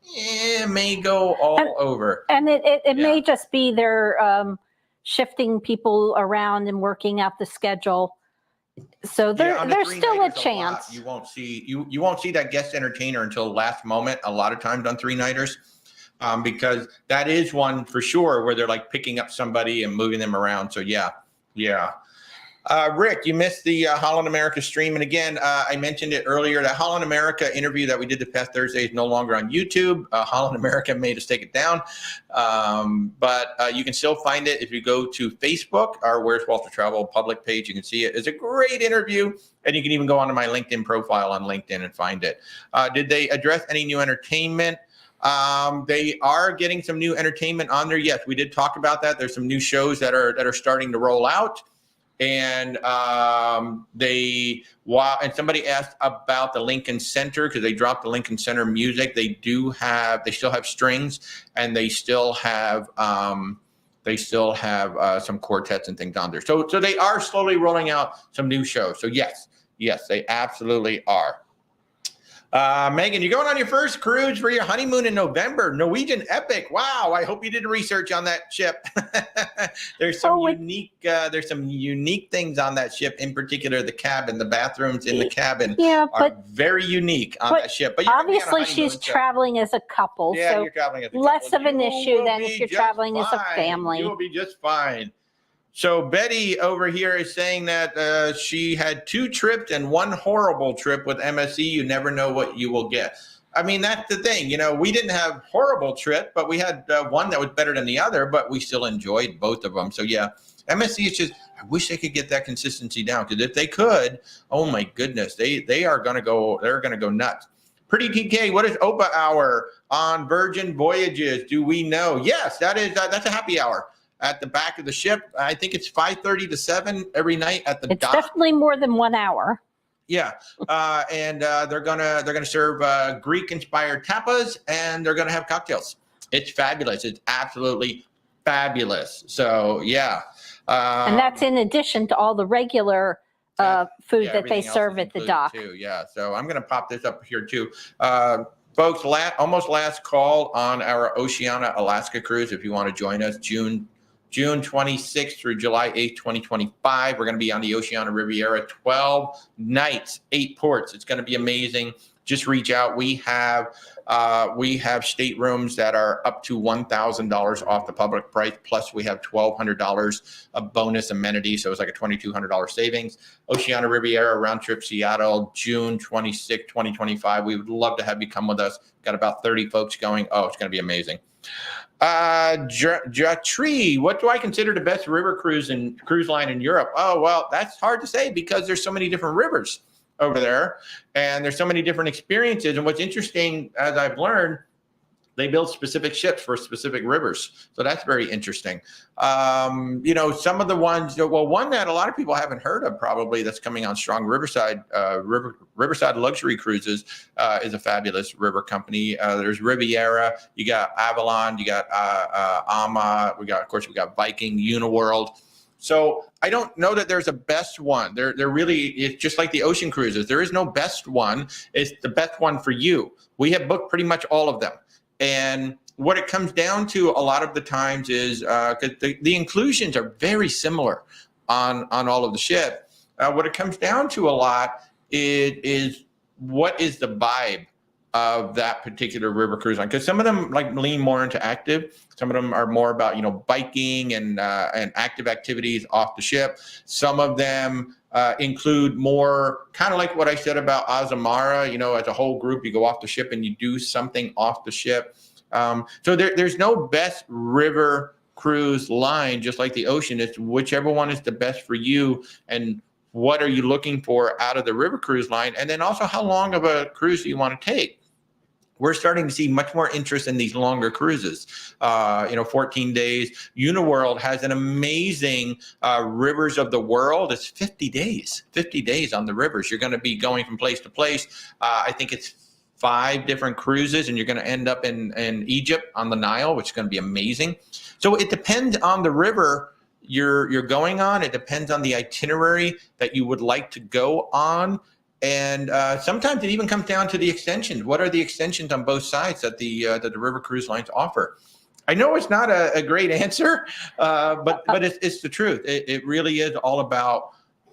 may go all over. And it may just be they're shifting people around and working out the schedule. So there's still a chance. You won't see that guest entertainer until last moment. A lot of times on 3-nighters, because that is one for sure where they're like picking up somebody and moving them around. So yeah. Rick, you missed the Holland America stream. And again, I mentioned it earlier, that Holland America interview that we did this past Thursday is no longer on YouTube. Holland America made us take it down. But you can still find it if you go to Facebook, our Where's Walter Travel public page. You can see it. It's a great interview. And you can even go onto my LinkedIn profile on LinkedIn and find it. Did they address any new entertainment? They are getting some new entertainment on there. Yes, we did talk about that. There's some new shows that are starting to roll out. And somebody asked about the Lincoln Center, because they dropped the Lincoln Center music. They still have strings, and they still have some quartets and things on there. So they are slowly rolling out some new shows. So yes, they absolutely are. Megan, you're going on your first cruise for your honeymoon in November. Norwegian Epic. Wow. I hope you did research on that ship. There's some unique things on that ship. In particular, the cabin, the bathrooms in the cabin are very unique on that ship. But obviously she's traveling as a couple. Yeah, so you're traveling as a couple. Less of an issue than if you're traveling as a family. You will be just fine. So Betty over here is saying that she had 2 trips and 1 horrible trip with MSC. You never know what you will get. I mean, that's the thing. We didn't have horrible trip, but we had one that was better than the other, but we still enjoyed both of them. So yeah, MSC is just, I wish they could get that consistency down, because if they could, oh my goodness, they are going to go, they're going to go nuts. Pretty TK, what is OPA hour on Virgin Voyages? Do we know? Yes, that's a happy hour at the back of the ship. I think it's 5:30 to 7 every night at the dock. It's definitely more than 1 hour. Yeah, and they're gonna serve Greek-inspired tapas, and they're gonna have cocktails. It's fabulous. It's absolutely fabulous. So yeah, and that's in addition to all the regular food that they serve at the dock. Too. Yeah, so I'm gonna pop this up here too. Folks, almost last call on our Oceania Alaska cruise. If you want to join us, June 26th through July 8th, 2025. We're going to be on the Oceania Riviera, 12 nights, 8 ports. It's going to be amazing. Just reach out. We have staterooms that are up to $1,000 off the public price. Plus, we have $1,200 of bonus amenities. So it's like a $2,200 savings. Oceania Riviera round trip Seattle, June 26th, 2025. We would love to have you come with us. Got about 30 folks going. Oh, it's going to be amazing. Tree, what do I consider the best river cruise line in Europe? Oh, well, that's hard to say because there's so many different rivers over there and there's so many different experiences. And what's interesting, as I've learned, they build specific ships for specific rivers. So that's very interesting. Some of the ones, one that a lot of people haven't heard of probably that's coming on strong, Riverside Luxury Cruises is a fabulous river company. There's Riviera, you got Avalon, you got Ama, we got Viking, Uniworld. So I don't know that there's a best one. They're really, it's just like the ocean cruises. There is no best one. It's the best one for you. We have booked pretty much all of them. And what it comes down to a lot of the times is because the inclusions are very similar on all of the ship. What it comes down to a lot is what is the vibe of that particular river cruise line? Because some of them lean more into active. Some of them are more about biking and active activities off the ship. Some of them include more kind of like what I said about Azamara. As a whole group, you go off the ship and you do something off the ship. So there's no best river cruise line, just like the ocean. It's whichever one is the best for you and what are you looking for out of the river cruise line, and then also how long of a cruise do you want to take. We're starting to see much more interest in these longer cruises, 14 days. Uniworld has an amazing Rivers of the World. It's 50 days on the rivers. You're going to be going from place to place. I think it's 5 different cruises, and you're going to end up in Egypt on the Nile, which is going to be amazing. So it depends on the river you're going on. It depends on the itinerary that you would like to go on. And sometimes it even comes down to the extensions. What are the extensions on both sides that the river cruise lines offer? I know it's not a great answer, but it's the truth. It really is all about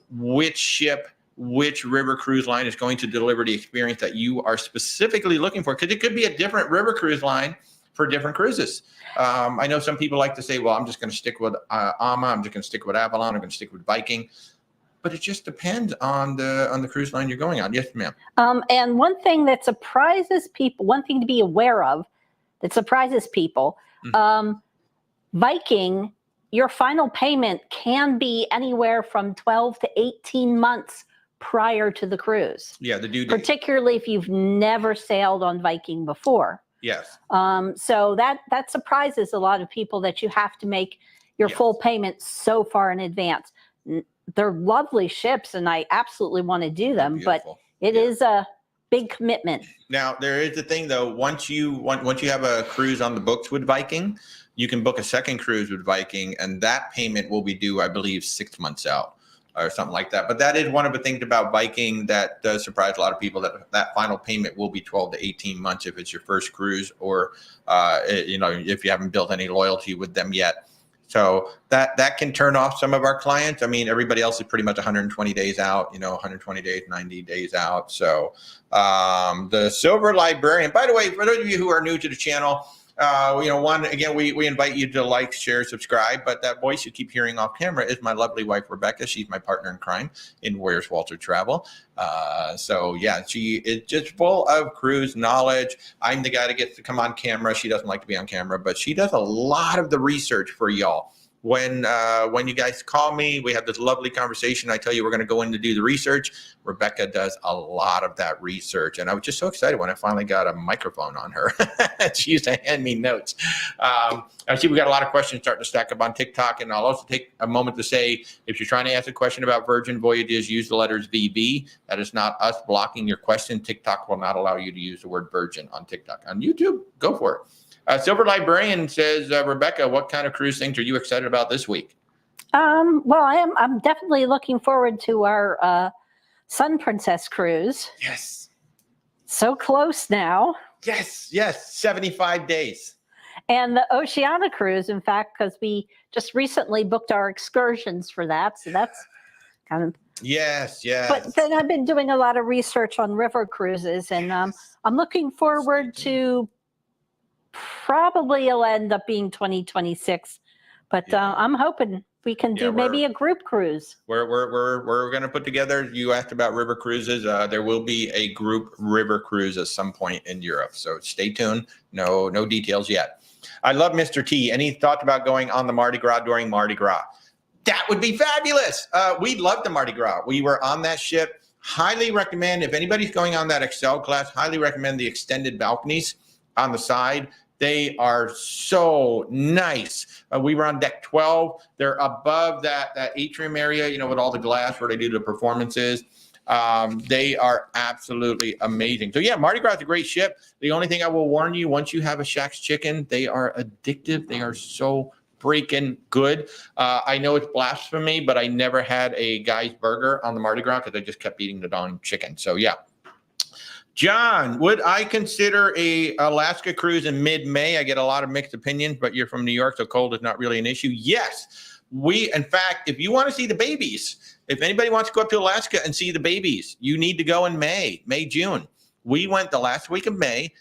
which ship, which river cruise line is going to deliver the experience that you are specifically looking for. Because it could be a different river cruise line for different cruises. I know some people like to say, well, I'm just going to stick with Ama. I'm just going to stick with Avalon. I'm going to stick with Viking. But it just depends on the cruise line you're going on. Yes, ma'am. And one thing that surprises people, one thing to be aware of that surprises people, Viking, your final payment can be anywhere from 12 to 18 months prior to the cruise. Yeah, the due date. Particularly if you've never sailed on Viking before. Yes. So that surprises a lot of people that you have to make your full payment so far in advance. They're lovely ships, and I absolutely want to do them, but it is a big commitment. Now, there is the thing, though. Once you have a cruise on the books with Viking, you can book a second cruise with Viking, and that payment will be due, I believe, 6 months out or something like that. But that is one of the things about Viking that does surprise a lot of people, that final payment will be 12 to 18 months if it's your first cruise, or if you haven't built any loyalty with them yet. So that can turn off some of our clients. I mean, everybody else is pretty much 120 days out, 120 days, 90 days out. So the Silver Librarian, by the way, for those of you who are new to the channel, One, again, we invite you to like, share, subscribe, but that voice you keep hearing off camera is my lovely wife, Rebecca. She's my partner in crime in Where's Walter Travel. She is just full of cruise knowledge. I'm the guy that gets to come on camera. She doesn't like to be on camera, but she does a lot of the research for y'all. When you guys call me, we have this lovely conversation. I tell you we're going to go in to do the research. Rebecca does a lot of that research. And I was just so excited when I finally got a microphone on her. She used to hand me notes. I see we got a lot of questions starting to stack up on TikTok. And I'll also take a moment to say, if you're trying to ask a question about Virgin Voyages, use the letters VV. That is not us blocking your question. TikTok will not allow you to use the word Virgin on TikTok. On YouTube, go for it. Silver Librarian says, Rebecca, what kind of cruise things are you excited about this week? Well, I'm definitely looking forward to our Sun Princess cruise. Yes. So close now. Yes. 75 days. And the Oceania cruise, in fact, because we just recently booked our excursions for that. So that's kind of. Yes. But then I've been doing a lot of research on river cruises, and I'm looking forward to. Probably it'll end up being 2026, but I'm hoping we can do maybe a group cruise. We're going to put together. You asked about river cruises. There will be a group river cruise at some point in Europe, so stay tuned. No details yet. I love Mr. T. Any thoughts about going on the Mardi Gras during Mardi Gras? That would be fabulous. We love the Mardi Gras. We were on that ship. Highly recommend, if anybody's going on that Excel class, highly recommend the extended balconies on the side. They are so nice. We were on deck 12. They're above that atrium area, with all the glass where they do the performances. They are absolutely amazing. So yeah, Mardi Gras is a great ship. The only thing I will warn you, once you have a Shack's chicken, they are addictive. They are so freaking good. I know it's blasphemy, but I never had a Guy's burger on the Mardi Gras because I just kept eating the darn chicken. So yeah. John, would I consider a Alaska cruise in mid-May? I get a lot of mixed opinions, but you're from New York, so cold is not really an issue. Yes, in fact, if you want to see the babies, if anybody wants to go up to Alaska and see the babies, you need to go in May, June. We went the last week of May,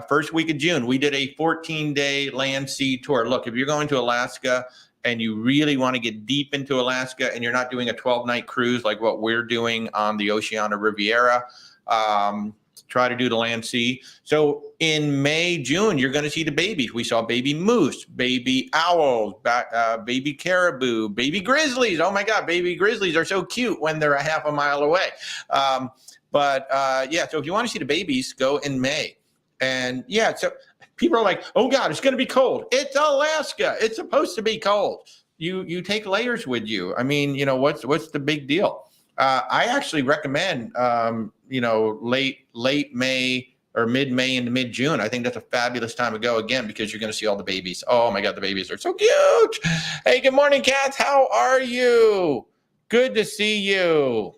first week of June. We did a 14-day land sea tour. Look, if you're going to Alaska and you really want to get deep into Alaska and you're not doing a 12-night cruise like what we're doing on the Oceania Riviera, try to do the land sea. So in May, June, you're going to see the babies. We saw baby moose, baby owls, baby caribou, baby grizzlies. Oh my God, baby grizzlies are so cute when they're a half a mile away. So if you want to see the babies, go in May. And yeah, so people are like, oh God, it's going to be cold. It's Alaska. It's supposed to be cold. You take layers with you. I mean, what's the big deal? I actually recommend, late May or mid-May into mid-June. I think that's a fabulous time to go again because you're going to see all the babies. Oh my God, the babies are so cute. Hey, good morning, cats. How are you? Good to see you.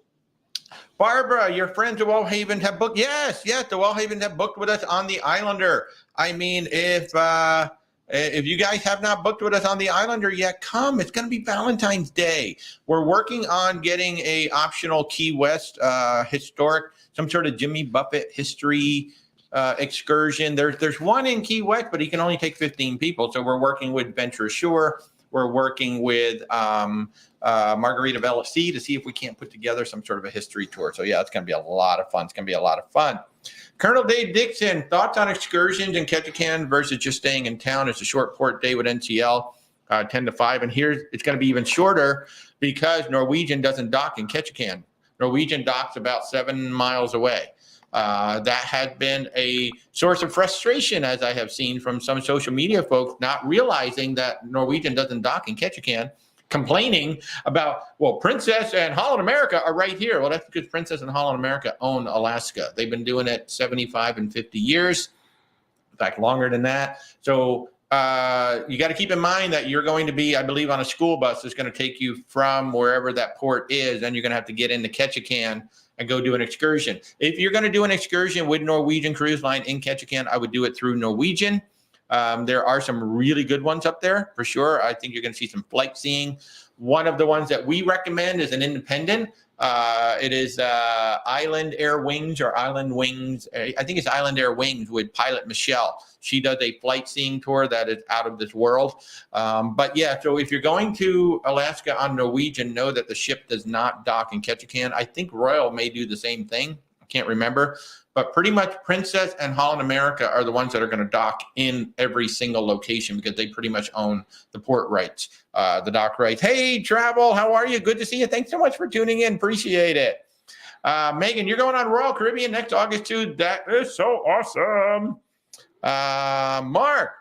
Barbara, your friends at Wellhaven have booked. Yes, the Wellhaven have booked with us on the Islander. I mean, if you guys have not booked with us on the Islander yet, come. It's going to be Valentine's Day. We're working on getting a optional Key West historic, some sort of Jimmy Buffett history excursion. There's one in Key West, but he can only take 15 people. So we're working with Venture Shore. We're working with Margarita LFC to see if we can't put together some sort of a history tour. So yeah, it's going to be a lot of fun. Colonel Dave Dixon, thoughts on excursions in Ketchikan versus just staying in town? It's a short port day with NCL, 10 to 5. And here it's going to be even shorter because Norwegian doesn't dock in Ketchikan. Norwegian docks about 7 miles away. That has been a source of frustration, as I have seen from some social media folks not realizing that Norwegian doesn't dock in Ketchikan, complaining about, well, Princess and Holland America are right here. Well, that's because Princess and Holland America own Alaska. They've been doing it 75 and 50 years, in fact, longer than that. So you got to keep in mind that you're going to be, I believe, on a school bus that's going to take you from wherever that port is, and you're going to have to get into Ketchikan and go do an excursion. If you're going to do an excursion with Norwegian Cruise Line in Ketchikan, I would do it through Norwegian. There are some really good ones up there for sure. I think you're going to see some flight seeing. One of the ones that we recommend is an independent. It is Island Air Wings or Island Wings. I think it's Island Air Wings with pilot Michelle. She does a flight seeing tour that is out of this world. But yeah, so if you're going to Alaska on Norwegian, know that the ship does not dock in Ketchikan. I think Royal may do the same thing. I can't remember. But pretty much Princess and Holland America are the ones that are going to dock in every single location because they pretty much own the port rights, the dock rights. Hey, Travel, how are you? Good to see you. Thanks so much for tuning in. Appreciate it. Megan, you're going on Royal Caribbean next August too. That is so awesome. Mark,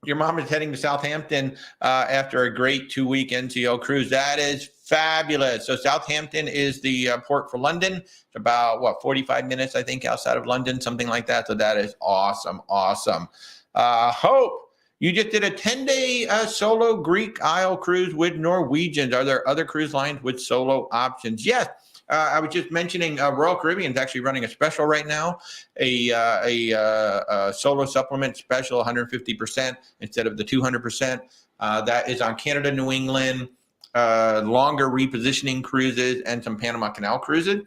your mom is heading to Southampton after a great 2-week NCO cruise. That is fabulous. So Southampton is the port for London. It's about, 45 minutes, I think, outside of London, something like that. So that is awesome, awesome. Hope, you just did a 10-day solo Greek Isle cruise with Norwegians. Are there other cruise lines with solo options? Yes. I was just mentioning Royal Caribbean is actually running a special right now, a solo supplement special, 150% instead of the 200%. That is on Canada, New England, longer repositioning cruises, and some Panama Canal cruises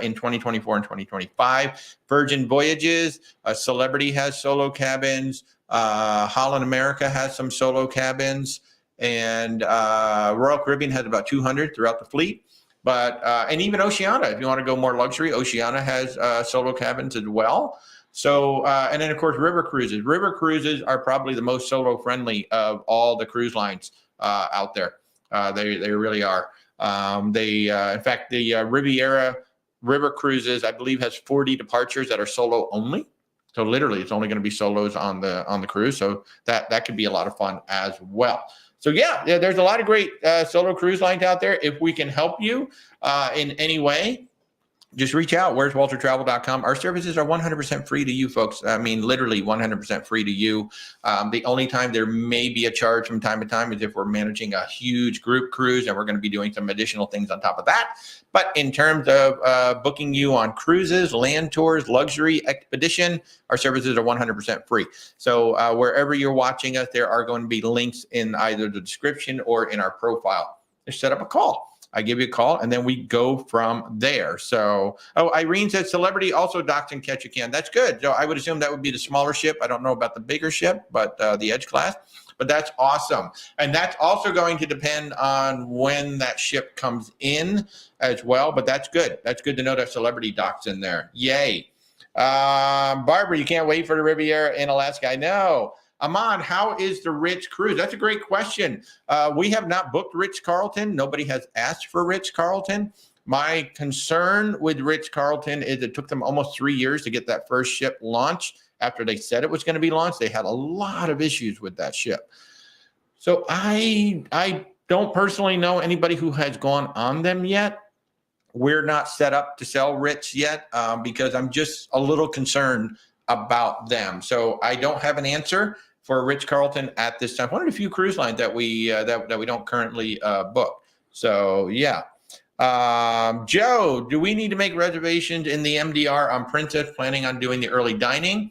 in 2024 and 2025. Virgin Voyages, Celebrity has solo cabins. Holland America has some solo cabins. And Royal Caribbean has about 200 throughout the fleet. But and even Oceania, if you want to go more luxury, Oceania has solo cabins as well. So and then of course River Cruises. River Cruises are probably the most solo friendly of all the cruise lines out there. They really are. In fact, the Riviera River Cruises, I believe, has 40 departures that are solo only. So literally, it's only going to be solos on the cruise. So that could be a lot of fun as well. So yeah, there's a lot of great solo cruise lines out there. If we can help you in any way, just reach out. Where's WalterTravel.com. Our services are 100% free to you folks. I mean, literally 100% free to you. The only time there may be a charge from time to time is if we're managing a huge group cruise and we're going to be doing some additional things on top of that. But in terms of booking you on cruises, land tours, luxury expedition, our services are 100% free. So wherever you're watching us, there are going to be links in either the description or in our profile. Just set up a call. I give you a call, and then we go from there. So, Irene said Celebrity also docks in Ketchikan. That's good. So I would assume that would be the smaller ship. I don't know about the bigger ship, but the Edge class. But that's awesome. And that's also going to depend on when that ship comes in as well. But that's good. That's good to know that Celebrity docks in there. Yay. Barbara, you can't wait for the Riviera in Alaska. I know. Aman, how is the Ritz cruise? That's a great question. We have not booked Ritz-Carlton. Nobody has asked for Ritz-Carlton. My concern with Ritz-Carlton is it took them almost 3 years to get that first ship launched. After they said it was going to be launched, they had a lot of issues with that ship. So I don't personally know anybody who has gone on them yet. We're not set up to sell Ritz yet because I'm just a little concerned about them. So I don't have an answer for Ritz-Carlton at this time. One of the few cruise lines that we don't currently book. So yeah. Joe, do we need to make reservations in the MDR on Princess, planning on doing the early dining?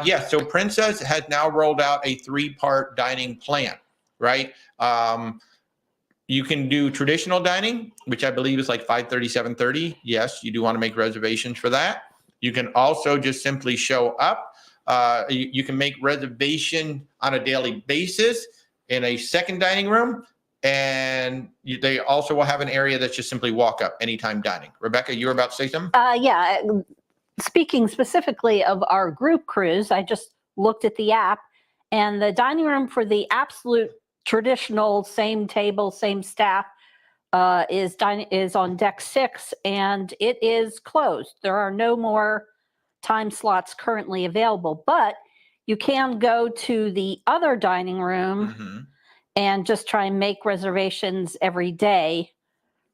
Yes. So Princess has now rolled out a 3-part dining plan, right? You can do traditional dining, which I believe is like 5:30, 7:30. Yes, you do want to make reservations for that. You can also just simply show up. You can make reservation on a daily basis in a second dining room. And they also will have an area that's just simply walk up anytime dining. Rebecca, you were about to say something? Yeah. Speaking specifically of our group cruise, I just looked at the app, and the dining room for the absolute traditional same table, same staff is on deck 6, and it is closed. There are no more time slots currently available, but you can go to the other dining room and just try and make reservations every day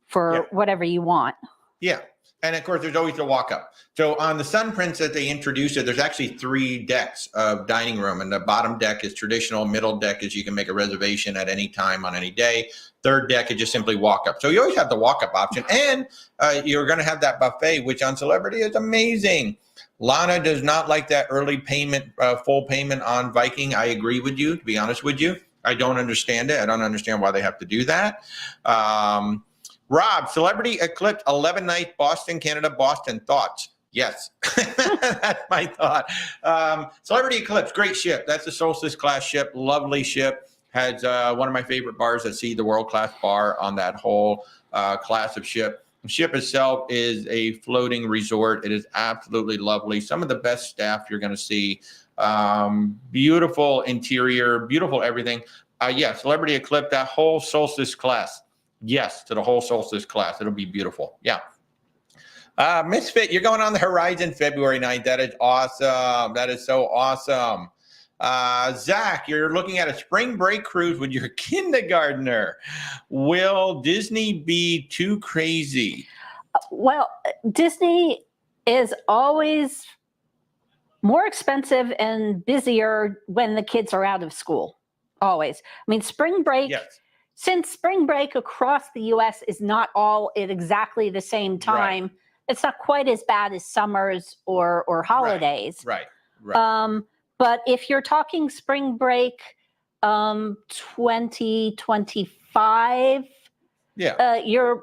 for whatever you want. Yeah. And of course, there's always the walk up. So on the Sun Princess, they introduced it. There's actually 3 decks of dining room, and the bottom deck is traditional. Middle deck is you can make a reservation at any time on any day. Third deck is just simply walk up. So you always have the walk up option, and you're going to have that buffet, which on Celebrity is amazing. Lana does not like that early payment, full payment on Viking. I agree with you, to be honest with you. I don't understand it. I don't understand why they have to do that. Rob, Celebrity Eclipse, 11 nights, Boston, Canada, Boston. Thoughts? Yes, that's my thought. Celebrity Eclipse, great ship. That's a Solstice class ship, lovely ship. Has one of my favorite bars at sea, the world-class bar on that whole class of ship. The ship itself is a floating resort. It is absolutely lovely. Some of the best staff you're going to see. Beautiful interior, beautiful everything. Yeah, Celebrity Eclipse, that whole Solstice class. Yes, to the whole Solstice class. It'll be beautiful. Yeah. Misfit, you're going on the Horizon February 9th. That is awesome. That is so awesome. Zach, you're looking at a spring break cruise with your kindergartner. Will Disney be too crazy? Well, Disney is always more expensive and busier when the kids are out of school. Always. I mean, spring break, yes. Since spring break across the U.S. is not all at exactly the same time, right. It's not quite as bad as summers or holidays. Right. But if you're talking spring break 2025, you're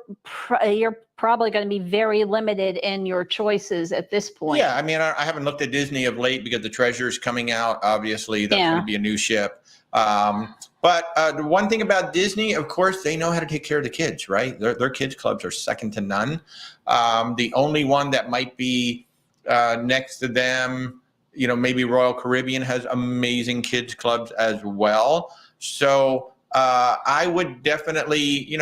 probably going to be very limited in your choices at this point. Yeah, I mean, I haven't looked at Disney of late because the Treasure's coming out. Obviously, that's going to be a new ship. But the one thing about Disney, of course, they know how to take care of the kids, right? Their kids clubs are second to none. The only one that might be next to them, maybe Royal Caribbean has amazing kids clubs as well. So I would definitely,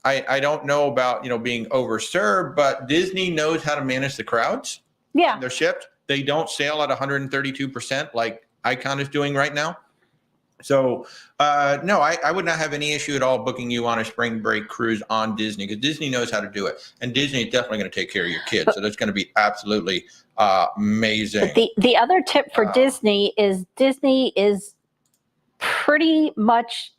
I don't know about, being overserved, but Disney knows how to manage the crowds. Yeah. Their ships. They don't sail at 132% like Icon is doing right now. So, no, I would not have any issue at all booking you on a spring break cruise on Disney because Disney knows how to do it. And Disney is definitely going to take care of your kids. So that's going to be absolutely amazing. The other tip for Disney is pretty much,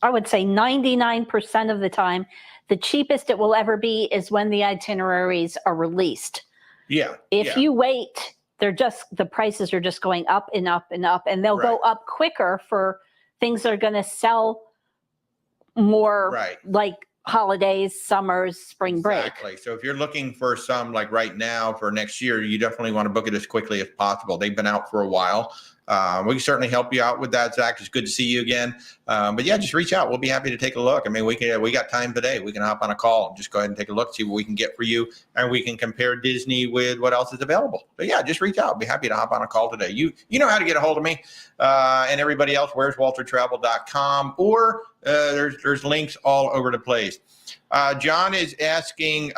I would say 99% of the time, the cheapest it will ever be is when the itineraries are released. Yeah. If you wait, the prices are just going up and up and up, and they'll go up quicker for things that are going to sell more, like holidays, summers, spring break. Exactly. So if you're looking for some like right now for next year, you definitely want to book it as quickly as possible. They've been out for a while. We can certainly help you out with that, Zach. It's good to see you again. But yeah, just reach out. We'll be happy to take a look. I mean, we got time today. We can hop on a call and just go ahead and take a look, see what we can get for you, and we can compare Disney with what else is available. But yeah, just reach out. I'll be happy to hop on a call today. You know how to get a hold of me and everybody else. Where's WalterTravel.com, or there's links all over the place. John is asking,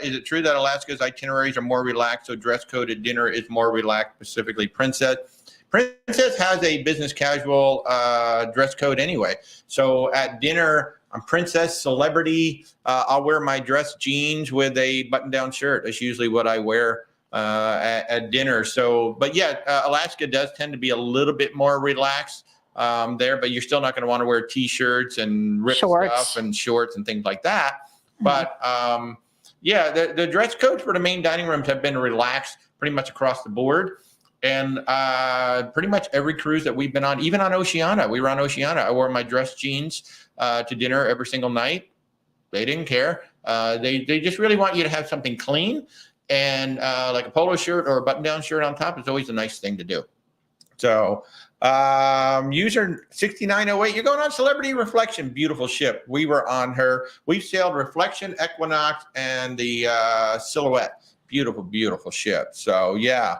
is it true that Alaska's itineraries are more relaxed, so dress code at dinner is more relaxed, specifically Princess? Princess has a business casual dress code anyway. So at dinner, I'm Princess, Celebrity. I'll wear my dress jeans with a button-down shirt. That's usually what I wear at dinner. So, but yeah, Alaska does tend to be a little bit more relaxed there, but you're still not going to want to wear T-shirts and ripped stuff and shorts and things like that. But yeah, the dress codes for the main dining rooms have been relaxed pretty much across the board. And pretty much every cruise that we've been on, even on Oceania, we were on Oceania. I wore my dress jeans to dinner every single night. They didn't care. They just really want you to have something clean, and like a polo shirt or a button-down shirt on top is always a nice thing to do. So user 6908, you're going on Celebrity Reflection, beautiful ship. We were on her. We've sailed Reflection, Equinox, and the Silhouette. Beautiful, beautiful ship. So yeah.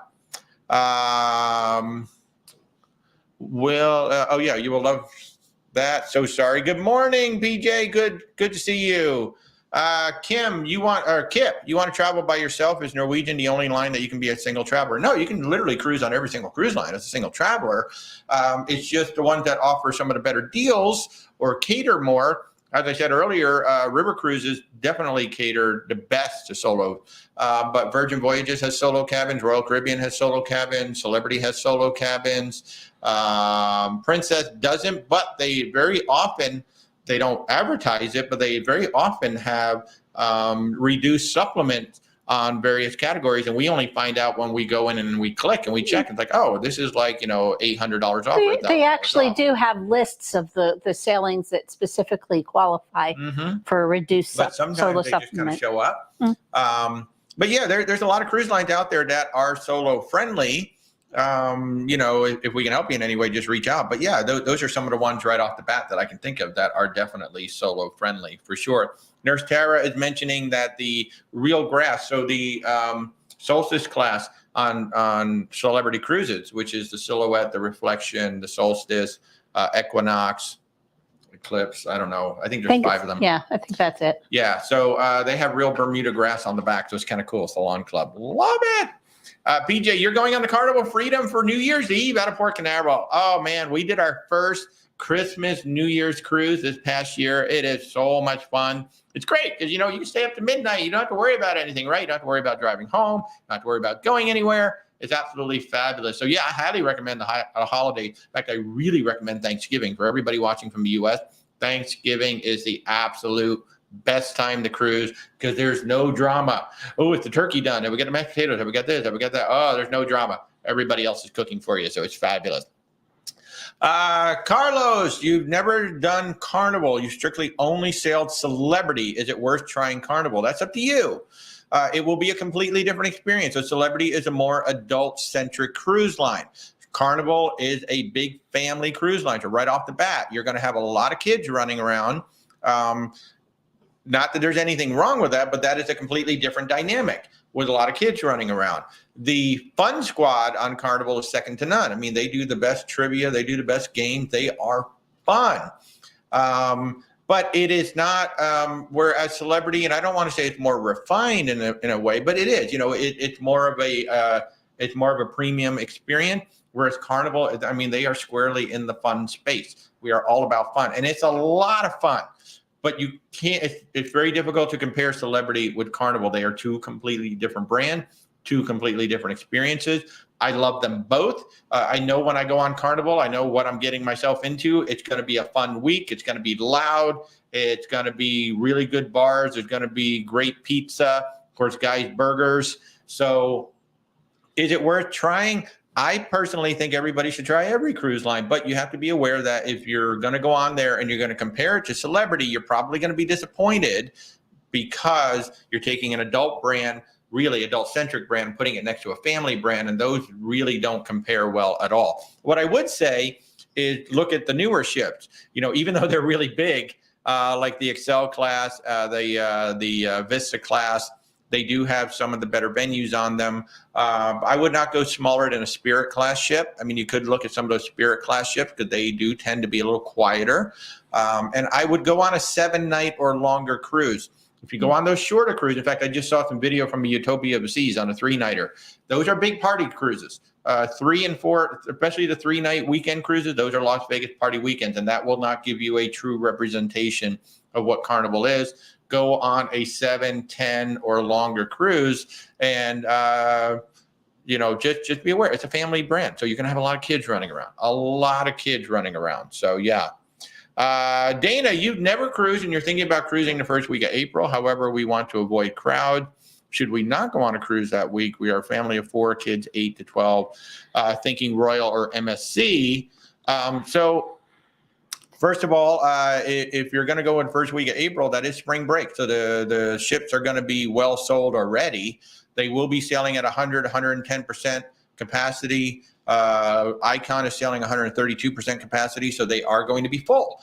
Oh yeah, you will love that. So sorry. Good morning, PJ. Good to see you. Kip, you want to travel by yourself? Is Norwegian the only line that you can be a single traveler? No, you can literally cruise on every single cruise line as a single traveler. It's just the ones that offer some of the better deals or cater more. As I said earlier, river cruises definitely cater the best to solo. But Virgin Voyages has solo cabins. Royal Caribbean has solo cabins. Celebrity has solo cabins. Princess doesn't, but they very often, they don't advertise it, but they very often have reduced supplement on various categories, and we only find out when we go in and we click and we check. It's like, oh, this is like, $800 off. They actually do have lists of the sailings that specifically qualify for a reduced but sometimes solo they just kind of show up. But yeah, there's a lot of cruise lines out there that are solo friendly. If we can help you in any way, just reach out. But yeah, those are some of the ones right off the bat that I can think of that are definitely solo friendly for sure. Nurse Tara is mentioning that the real grass, so the Solstice class on Celebrity Cruises, which is the Silhouette, the Reflection, the Solstice, Equinox, Eclipse. I don't know. I think there's 5 of them. Yeah, I think that's it. Yeah. So they have real Bermuda grass on the back. So it's kind of cool. It's the lawn club. Love it. PJ, you're going on the Carnival Freedom for New Year's Eve out of Port Canaveral. Oh, man. We did our first Christmas New Year's cruise this past year. It is so much fun. It's great because, you can stay up to midnight. You don't have to worry about anything, right? You don't have to worry about driving home. You don't have to worry about going anywhere. It's absolutely fabulous. So, yeah, I highly recommend the holiday. In fact, I really recommend Thanksgiving for everybody watching from the U.S. Thanksgiving is the absolute best time to cruise because there's no drama. Oh, is the turkey done? Have we got the mashed potatoes? Have we got this? Have we got that? Oh, there's no drama. Everybody else is cooking for you, so it's fabulous. Carlos, you've never done Carnival. You strictly only sailed Celebrity. Is it worth trying Carnival? That's up to you. It will be a completely different experience. So Celebrity is a more adult-centric cruise line. Carnival is a big family cruise line. So right off the bat, you're going to have a lot of kids running around. Not that there's anything wrong with that, but that is a completely different dynamic with a lot of kids running around. The Fun Squad on Carnival is second to none. I mean, they do the best trivia. They do the best games. They are fun. But it is not, whereas Celebrity, and I don't want to say it's more refined in a way, but it is. It's more of a premium experience. Whereas Carnival, I mean, they are squarely in the fun space. We are all about fun, and it's a lot of fun. But you can't. It's very difficult to compare Celebrity with Carnival. They are two completely different brands, two completely different experiences. I love them both. I know when I go on Carnival, I know what I'm getting myself into. It's going to be a fun week. It's going to be loud. It's going to be really good bars. There's going to be great pizza. Of course, Guy's Burgers. So is it worth trying? I personally think everybody should try every cruise line, but you have to be aware that if you're going to go on there and you're going to compare it to Celebrity, you're probably going to be disappointed because you're taking an adult brand, really adult-centric brand, putting it next to a family brand, and those really don't compare well at all. What I would say is look at the newer ships. Even though they're really big, like the Excel class, the Vista class, they do have some of the better venues on them. I would not go smaller than a Spirit class ship. I mean, you could look at some of those Spirit class ships because they do tend to be a little quieter. And I would go on a 7-night or longer cruise. If you go on those shorter cruises, in fact, I just saw some video from a Utopia of the Seas on a 3-nighter. Those are big party cruises. 3 and 4, especially the 3-night weekend cruises, those are Las Vegas party weekends, and that will not give you a true representation of what Carnival is. Go on a 7, 10, or longer cruise, and just be aware it's a family brand, so you're gonna have a lot of kids running around. So yeah. Dana, you've never cruised and you're thinking about cruising the first week of April. However, we want to avoid crowd. Should we not go on a cruise that week? We are a family of 4 kids, 8 to 12, thinking Royal or MSC. So first of all, if you're going to go in first week of April, that is spring break. So the ships are going to be well sold already. They will be sailing at 100, 110% capacity. Icon is selling 132% capacity, so they are going to be full.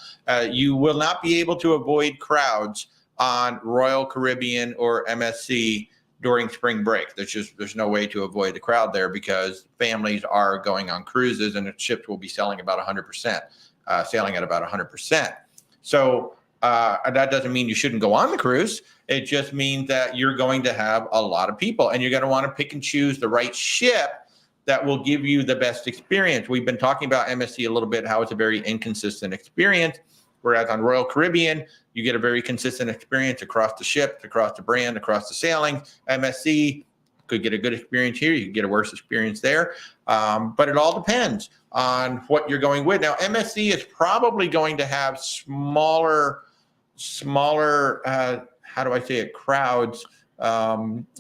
You will not be able to avoid crowds on Royal Caribbean or MSC during spring break. There's no way to avoid the crowd there because families are going on cruises and the ships will be selling about 100%, sailing at about 100%. So that doesn't mean you shouldn't go on the cruise. It just means that you're going to have a lot of people and you're going to want to pick and choose the right ship that will give you the best experience. We've been talking about MSC a little bit, how it's a very inconsistent experience, whereas on Royal Caribbean, you get a very consistent experience across the ship, across the brand, across the sailing. MSC could get a good experience here. You could get a worse experience there. But it all depends on what you're going with. Now, MSC is probably going to have smaller, how do I say it, crowds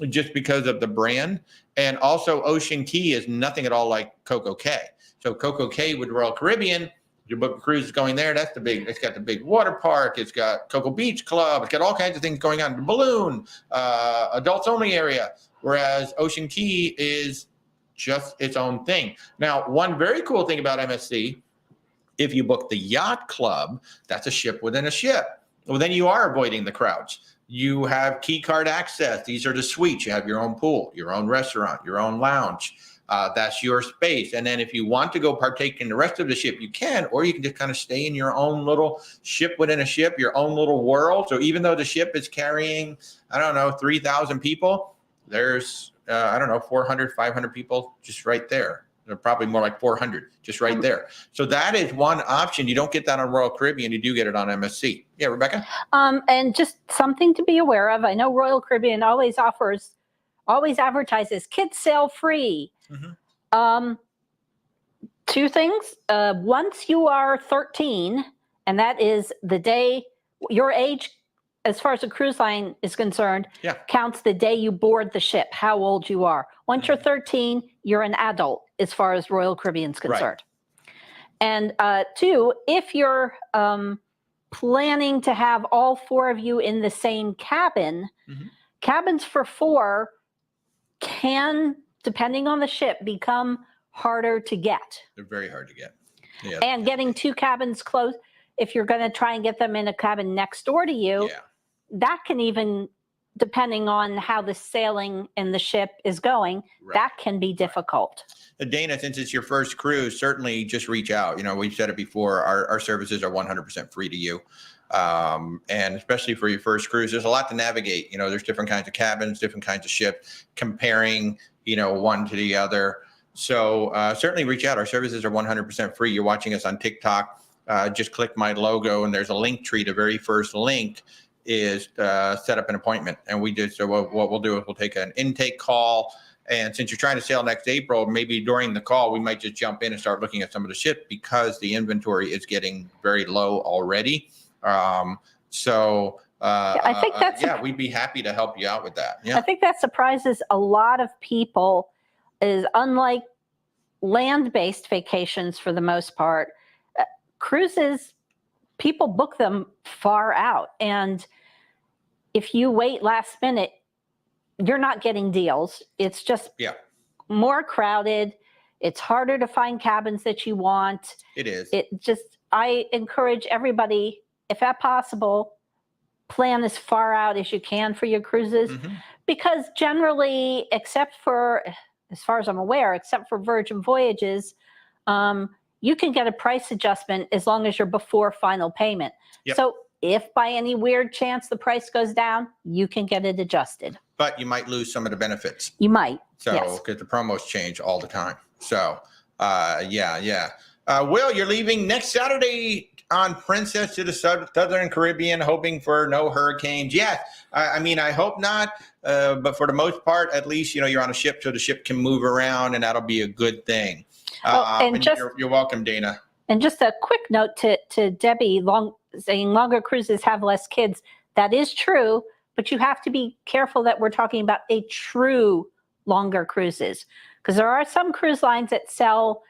just because of the brand. And also Ocean Key is nothing at all like Coco Cay. So Coco Cay with Royal Caribbean, your book a cruise is going there. It's got the big water park. It's got Cocoa Beach Club. It's got all kinds of things going on. The balloon, adults only area. Whereas Ocean Key is just its own thing. Now, one very cool thing about MSC, if you book the yacht club, that's a ship within a ship. Well, then you are avoiding the crowds. You have key card access. These are the suites. You have your own pool, your own restaurant, your own lounge. That's your space. And then if you want to go partake in the rest of the ship, you can, or you can just kind of stay in your own little ship within a ship, your own little world. So even though the ship is carrying, 3,000 people, there's, 400, 500 people just right there. They're probably more like 400 just right there. So that is one option. You don't get that on Royal Caribbean. You do get it on MSC. Yeah, Rebecca? And just something to be aware of. I know Royal Caribbean always advertises kids sail free. Mm-hmm. Two things. Once you are 13, and that is the day, your age, as far as a cruise line is concerned, counts the day you board the ship, how old you are. Once you're 13, you're an adult as far as Royal Caribbean's concerned. Right. And two, if you're planning to have all four of you in the same cabin, cabins for four can, depending on the ship, become harder to get. They're very hard to get. Yeah. And getting two cabins close, if you're going to try and get them in a cabin next door to you, that can even, depending on how the sailing in the ship is going, that can be difficult. Dana, since it's your first cruise, certainly just reach out. We've said it before, our services are 100% free to you. And especially for your first cruise, there's a lot to navigate. There's different kinds of cabins, different kinds of ships, comparing, one to the other. So certainly reach out. Our services are 100% free. You're watching us on TikTok. Just click my logo and there's a link tree. The very first link is set up an appointment. And what we'll do is we'll take an intake call. And since you're trying to sail next April, maybe during the call, we might just jump in and start looking at some of the ship because the inventory is getting very low already. I think we'd be happy to help you out with that. Yeah. I think that surprises a lot of people is unlike land-based vacations for the most part, cruises, people book them far out. And if you wait last minute, you're not getting deals. It's just more crowded. It's harder to find cabins that you want. It is. I encourage everybody, if at possible, plan as far out as you can for your cruises, because generally, except for, as far as I'm aware, except for Virgin Voyages, you can get a price adjustment as long as you're before final payment. Yep. So if by any weird chance the price goes down, you can get it adjusted. But you might lose some of the benefits. You might. So, because the promos change all the time. So, Will, you're leaving next Saturday on Princess to the Southern Caribbean, hoping for no hurricanes. Yes. I hope not. But for the most part, at least, you're on a ship, so the ship can move around, and that'll be a good thing. You're welcome, Dana. And just a quick note to Debbie, saying longer cruises have less kids. That is true, but you have to be careful that we're talking about a true longer cruises, because there are some cruise lines that sell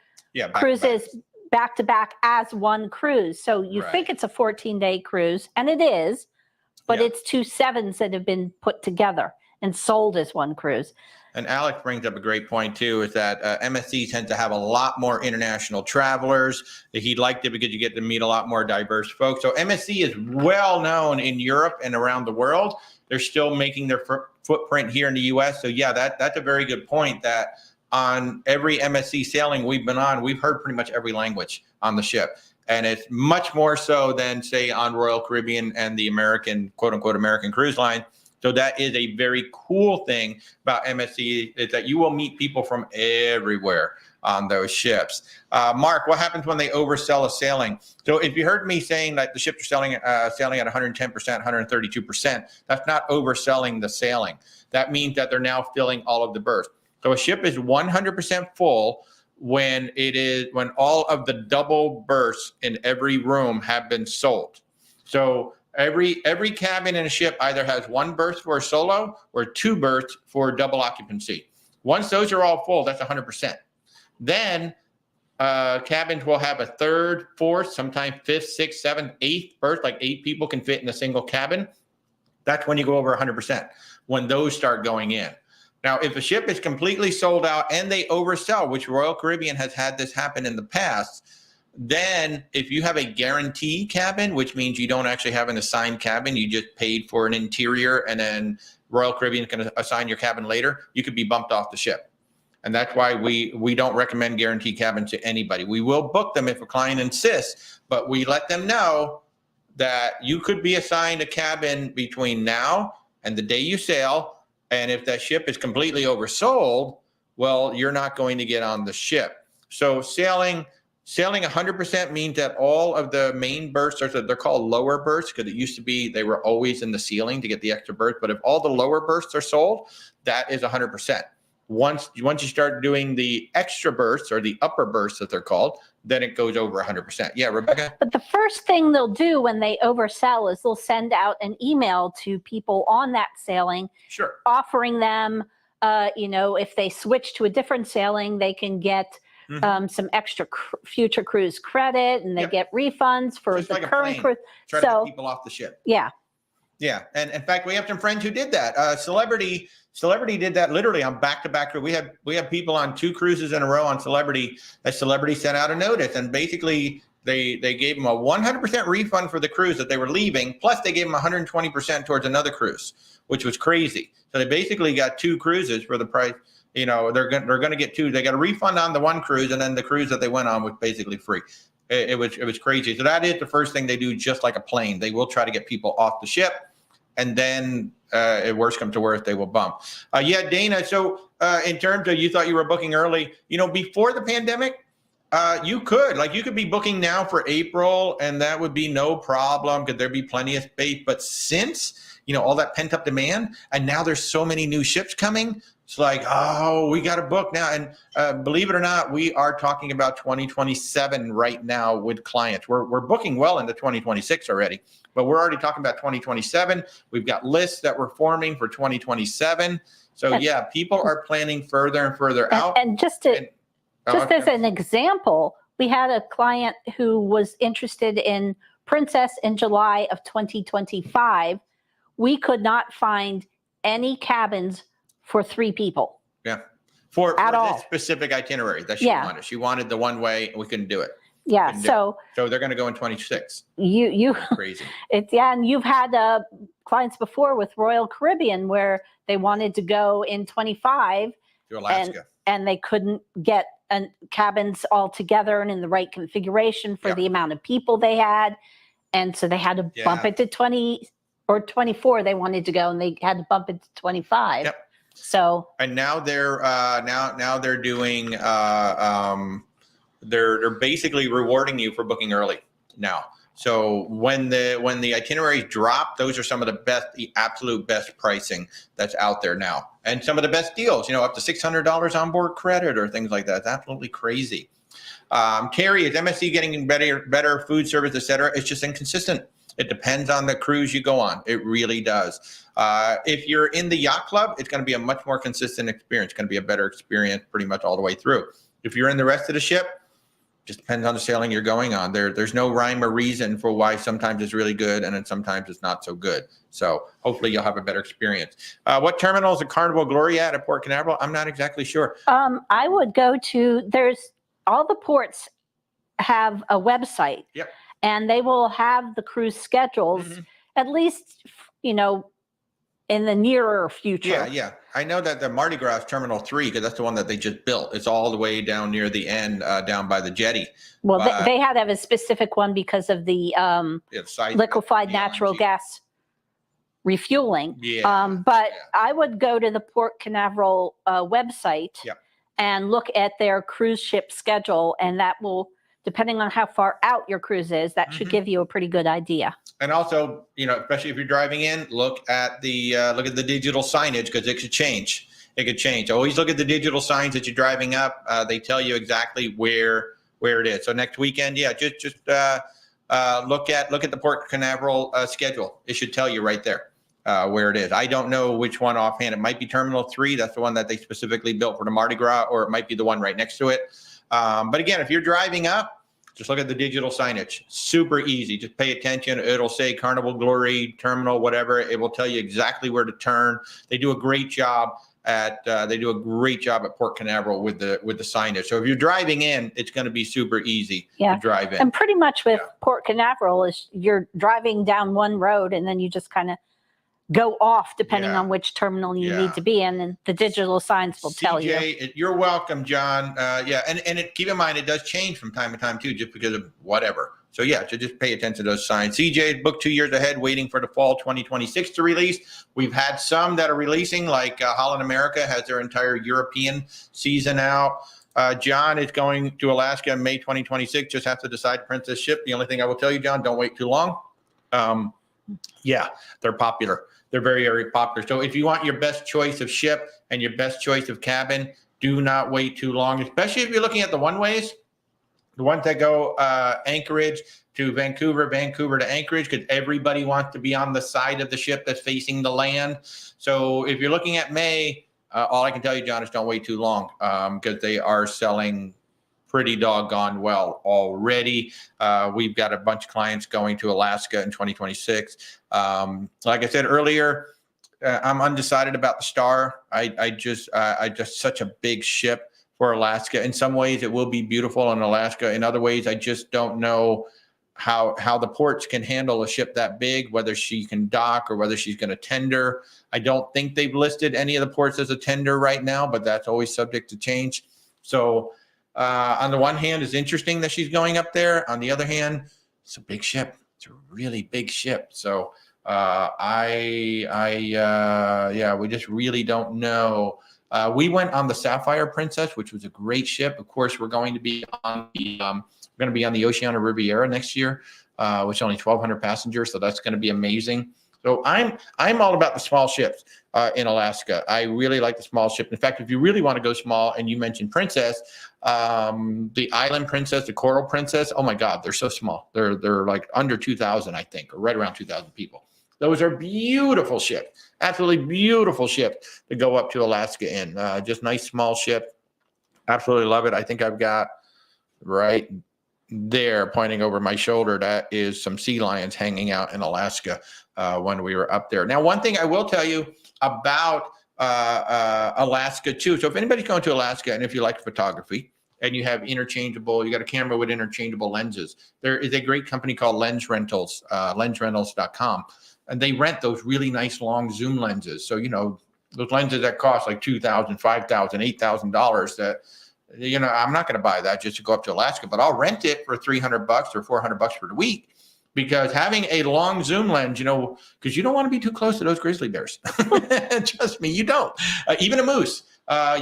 cruises back to back as one cruise. So you think it's a 14-day cruise, and it is, but it's 2 7s that have been put together and sold as one cruise. And Alex brings up a great point, too, is that MSC tends to have a lot more international travelers. He liked it because you get to meet a lot more diverse folks. So MSC is well known in Europe and around the world. They're still making their footprint here in the U.S. So, that's a very good point, that on every MSC sailing we've been on, we've heard pretty much every language on the ship. And it's much more so than, say, on Royal Caribbean and the American, quote-unquote, American cruise line. So that is a very cool thing about MSC, is that you will meet people from everywhere on those ships. Mark, what happens when they oversell a sailing? So if you heard me saying that the ships are sailing at 110%, 132%, that's not overselling the sailing. That means that they're now filling all of the berths. So a ship is 100% full when all of the double berths in every room have been sold. So Every cabin in a ship either has one berth for a solo or two berths for double occupancy. Once those are all full, that's 100%. Then cabins will have a third, fourth, sometimes fifth, sixth, seventh, eighth berth, like 8 people can fit in a single cabin. That's when you go over 100%, when those start going in. Now, if a ship is completely sold out and they oversell, which Royal Caribbean has had this happen in the past, then if you have a guarantee cabin, which means you don't actually have an assigned cabin, you just paid for an interior and then Royal Caribbean can assign your cabin later, you could be bumped off the ship. And that's why we don't recommend guarantee cabins to anybody. We will book them if a client insists, but we let them know that you could be assigned a cabin between now and the day you sail. And if that ship is completely oversold, well, you're not going to get on the ship. So sailing 100% means that all of the main berths, they're called lower berths because it used to be they were always in the ceiling to get the extra berth. But if all the lower berths are sold, that is 100%. Once you start doing the extra berths or the upper berths that they're called, then it goes over 100%. Yeah, Rebecca? But the first thing they'll do when they oversell is they'll send out an email to people on that sailing, Sure, offering them, if they switch to a different sailing, they can get some extra future cruise credit, and they get refunds for just the like current cruise. try to get people off the ship. Yeah. Yeah, and in fact, we have some friends who did that. Celebrity did that literally on back-to-back. We have people on 2 cruises in a row on Celebrity. That Celebrity sent out a notice, and basically they gave them a 100% refund for the cruise that they were leaving, plus they gave them 120% towards another cruise, which was crazy. So they basically got 2 cruises for the price. You know, they're going to get 2. They got a refund on the one cruise, and then the cruise that they went on was basically free. It was crazy. So that is the first thing they do, just like a plane. They will try to get people off the ship, and then if worse comes to worse, they will bump. Yeah, Dana. So in terms of, you thought you were booking early, before the pandemic, you could be booking now for April, and that would be no problem because there'd be plenty of space. But since all that pent up demand, and now there's so many new ships coming, it's like, oh, we got to book now. And believe it or not, we are talking about 2027 right now with clients. We're booking well into 2026 already, but we're already talking about 2027. We've got lists that we're forming for 2027. So yeah, people are planning further and further out. And just as an example, we had a client who was interested in Princess in July of 2025. We could not find any cabins for 3 people. Yeah. For all. This specific itinerary that she wanted. She wanted the one way, and we couldn't do it. Yeah. So they're going to go in 26. You crazy. And you've had clients before with Royal Caribbean where they wanted to go in 25 to Alaska, and they couldn't get cabins all together and in the right configuration for the amount of people they had, and so they had to bump it to 20 or 24. They wanted to go, and they had to bump it to 25. Yep. So and now they're now they're doing they're basically rewarding you for booking early now. So when the itineraries drop, those are some of the absolute best pricing that's out there now, and some of the best deals. Up to $600 on board credit or things like that. It's absolutely crazy. Terry, is MSC getting better food service, etc.? It's just inconsistent. It depends on the cruise you go on. It really does. If you're in the yacht club, it's going to be a much more consistent experience. It's going to be a better experience pretty much all the way through. If you're in the rest of the ship, just depends on the sailing you're going on. There's no rhyme or reason for why sometimes it's really good and then sometimes it's not so good. So hopefully you'll have a better experience. What terminal is a Carnival Glory at Port Canaveral? I'm not exactly sure. I would go to, all the ports have a website. Yep. And they will have the cruise schedules, at least, in the nearer future. Yeah. I know that the Mardi Gras Terminal 3, because that's the one that they just built. It's all the way down near the end, down by the jetty. Well, they had to have a specific one because of the liquefied natural gas refueling. But I would go to the Port Canaveral website and look at their cruise ship schedule, and that will, depending on how far out your cruise is, that should give you a pretty good idea. And also, especially if you're driving in, look at the digital signage, because it could change. It could change. Always look at the digital signs that you're driving up. They tell you exactly where it is. So next weekend, just look at the Port Canaveral schedule. It should tell you right there where it is. I don't know which one offhand. It might be Terminal 3. That's the one that they specifically built for the Mardi Gras, or it might be the one right next to it. But again, if you're driving up, just look at the digital signage. Super easy. Just pay attention. It'll say Carnival Glory, Terminal, whatever. It will tell you exactly where to turn. They do a great job at Port Canaveral with the signage. So if you're driving in, it's going to be super easy to drive in. And pretty much with Port Canaveral is you're driving down one road and then you just kind of go off depending on which terminal you need to be in, and the digital signs will tell you. You're welcome, John. And keep in mind, it does change from time to time too, just because of whatever. So so just pay attention to those signs. CJ booked 2 years ahead, waiting for the fall 2026 to release. We've had some that are releasing, like Holland America has their entire European season out. John is going to Alaska in May 2026. Just have to decide Princess ship. The only thing I will tell you, John, don't wait too long. They're popular. They're very, very popular. So if you want your best choice of ship and your best choice of cabin, do not wait too long, especially if you're looking at the one-ways, the ones that go Anchorage to Vancouver, Vancouver to Anchorage, because everybody wants to be on the side of the ship that's facing the land. So if you're looking at May, all I can tell you, John, is don't wait too long, because they are selling pretty doggone well already. We've got a bunch of clients going to Alaska in 2026. Like I said earlier, I'm undecided about the Star. I just such a big ship for Alaska. In some ways, it will be beautiful in Alaska. In other ways, I just don't know how the ports can handle a ship that big, whether she can dock or whether she's going to tender. I don't think they've listed any of the ports as a tender right now, but that's always subject to change. So on the one hand, it's interesting that she's going up there. On the other hand, it's a big ship. It's a really big ship. So we just really don't know. We went on the Sapphire Princess, which was a great ship. Of course, we're going to be on the Oceania Riviera next year, which is only 1,200 passengers. So that's going to be amazing. So I'm all about the small ships in Alaska. I really like the small ship. In fact, if you really want to go small, and you mentioned Princess, the Island Princess, the Coral Princess, oh my God, they're so small. They're like under 2,000, I think, or right around 2,000 people. Those are beautiful ships, absolutely beautiful ships to go up to Alaska in. Just nice small ship. Absolutely love it. I think I've got right there pointing over my shoulder, that is some sea lions hanging out in Alaska when we were up there. Now, one thing I will tell you about Alaska too. So if anybody's going to Alaska, and if you like photography and you have you got a camera with interchangeable lenses, there is a great company called Lens Rentals, lensrentals.com. And they rent those really nice long zoom lenses. So, those lenses that cost like $2,000, $5,000, $8,000 that, I'm not going to buy that just to go up to Alaska, but I'll rent it for $300 or $400 for the week, because having a long zoom lens, because you don't want to be too close to those grizzly bears. Trust me, you don't. Even a moose.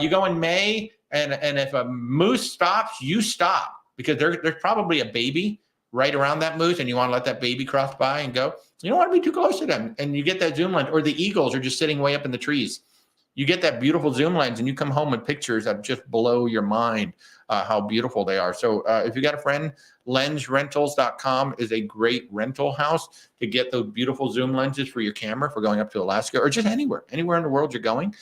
You go in May, and if a moose stops, you stop, because there's probably a baby right around that moose, and you want to let that baby cross by and go. You don't want to be too close to them, and you get that zoom lens. Or the eagles are just sitting way up in the trees. You get that beautiful zoom lens, and you come home with pictures that just blow your mind how beautiful they are. So if you got a friend, lensrentals.com is a great rental house to get those beautiful zoom lenses for your camera for going up to Alaska, or just anywhere in the world you're going.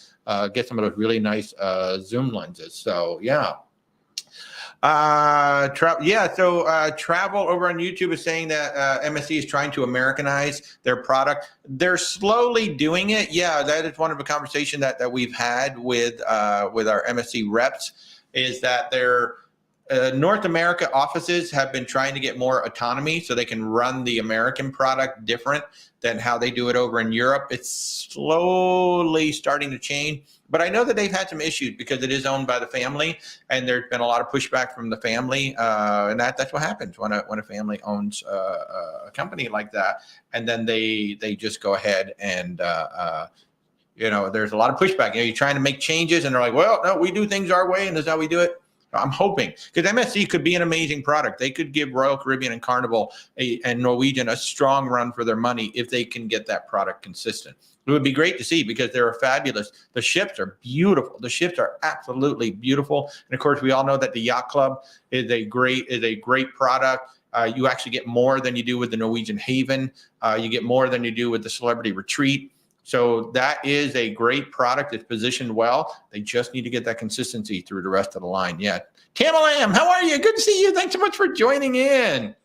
Get some of those really nice zoom lenses. So yeah. Travel over on YouTube is saying that MSC is trying to Americanize their product. They're slowly doing it. Yeah, that is one of the conversation that we've had with our MSC reps, is that their North America offices have been trying to get more autonomy so they can run the American product different than how they do it over in Europe. It's slowly starting to change. But I know that they've had some issues because it is owned by the family, and there's been a lot of pushback from the family, and that's what happens when a family owns a company like that, and then they just go ahead and there's a lot of pushback. You're trying to make changes, and they're like, well, no, we do things our way, and this is how we do it. I'm hoping, because MSC could be an amazing product. They could give Royal Caribbean and Carnival and Norwegian a strong run for their money if they can get that product consistent. It would be great to see, because they're fabulous. The ships are beautiful. The ships are absolutely beautiful. And of course, we all know that the Yacht Club is a great product. You actually get more than you do with the Norwegian Haven. You get more than you do with the Celebrity Retreat. So that is a great product. It's positioned well. They just need to get that consistency through the rest of the line. Yeah. Tamalam, how are you? Good to see you. Thanks so much for joining in.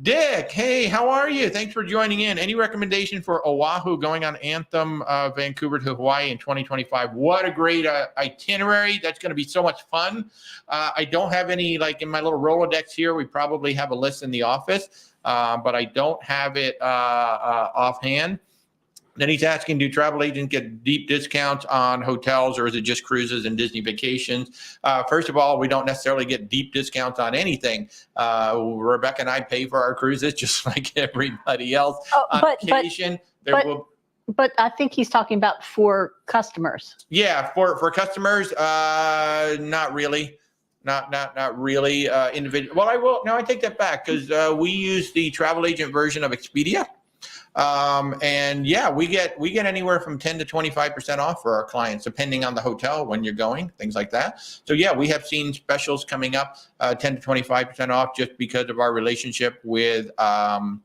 Dick, hey, how are you? Thanks for joining in. Any recommendation for Oahu going on Anthem, Vancouver to Hawaii in 2025? What a great itinerary. That's going to be so much fun. I don't have any, like in my little Rolodex here, we probably have a list in the office, but I don't have it offhand. Then he's asking, do travel agents get deep discounts on hotels, or is it just cruises and Disney vacations? First of all, we don't necessarily get deep discounts on anything. Rebecca and I pay for our cruises just like everybody else. On occasion, but I think he's talking about for customers. Yeah, for customers, not really. Not really individual. Well, I take that back, because we use the travel agent version of Expedia. And yeah, we get anywhere from 10 to 25% off for our clients, depending on the hotel, when you're going, things like that. So yeah, we have seen specials coming up, 10 to 25% off, just because of our relationship with the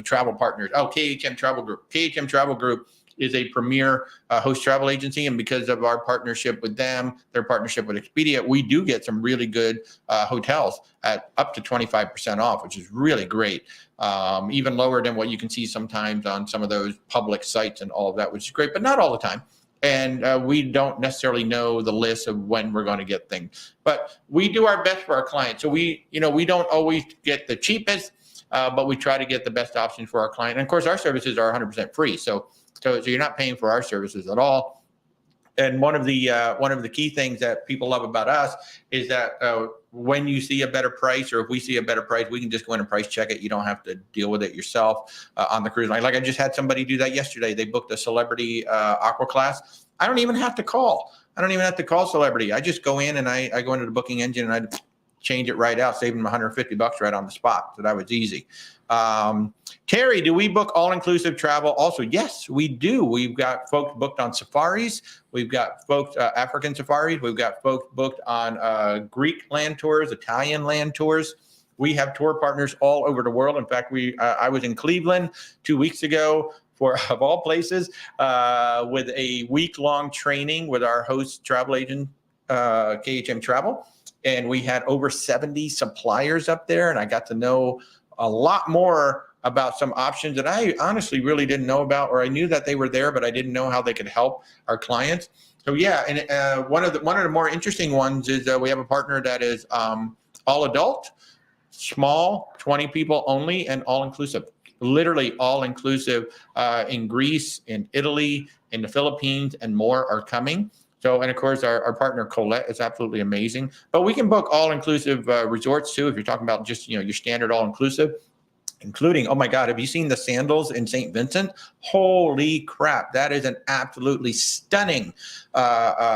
travel partners. Oh, KHM Travel Group. KHM Travel Group is a premier host travel agency, and because of our partnership with them, their partnership with Expedia, we do get some really good hotels at up to 25% off, which is really great. Even lower than what you can see sometimes on some of those public sites and all of that, which is great, but not all the time. And we don't necessarily know the list of when we're going to get things, but we do our best for our clients. So we don't always get the cheapest, but we try to get the best option for our client. And of course, our services are 100% free. So you're not paying for our services at all. And one of the key things that people love about us is that when you see a better price, or if we see a better price, we can just go in and price check it. You don't have to deal with it yourself on the cruise line. Like I just had somebody do that yesterday. They booked a Celebrity Aqua class. I don't even have to call. Celebrity. I just go in and I go into the booking engine and I change it right out, saving them $150 right on the spot. So that was easy. Terry, do we book all-inclusive travel also? Yes, we do. We've got folks booked on safaris. We've got folks, African safaris. We've got folks booked on Greek land tours, Italian land tours. We have tour partners all over the world. In fact, I was in Cleveland 2 weeks ago for, of all places, with a week-long training with our host travel agent, KHM Travel. And we had over 70 suppliers up there, and I got to know a lot more about some options that I honestly really didn't know about, or I knew that they were there, but I didn't know how they could help our clients. So yeah, and one of the more interesting ones is we have a partner that is all adult, small, 20 people only, and all inclusive. Literally all inclusive in Greece, in Italy, in the Philippines, and more are coming. So, and of course, our partner Colette is absolutely amazing. But we can book all-inclusive resorts too, if you're talking about just your standard all-inclusive, including, oh my God, have you seen the Sandals in St. Vincent? Holy crap, that is an absolutely stunning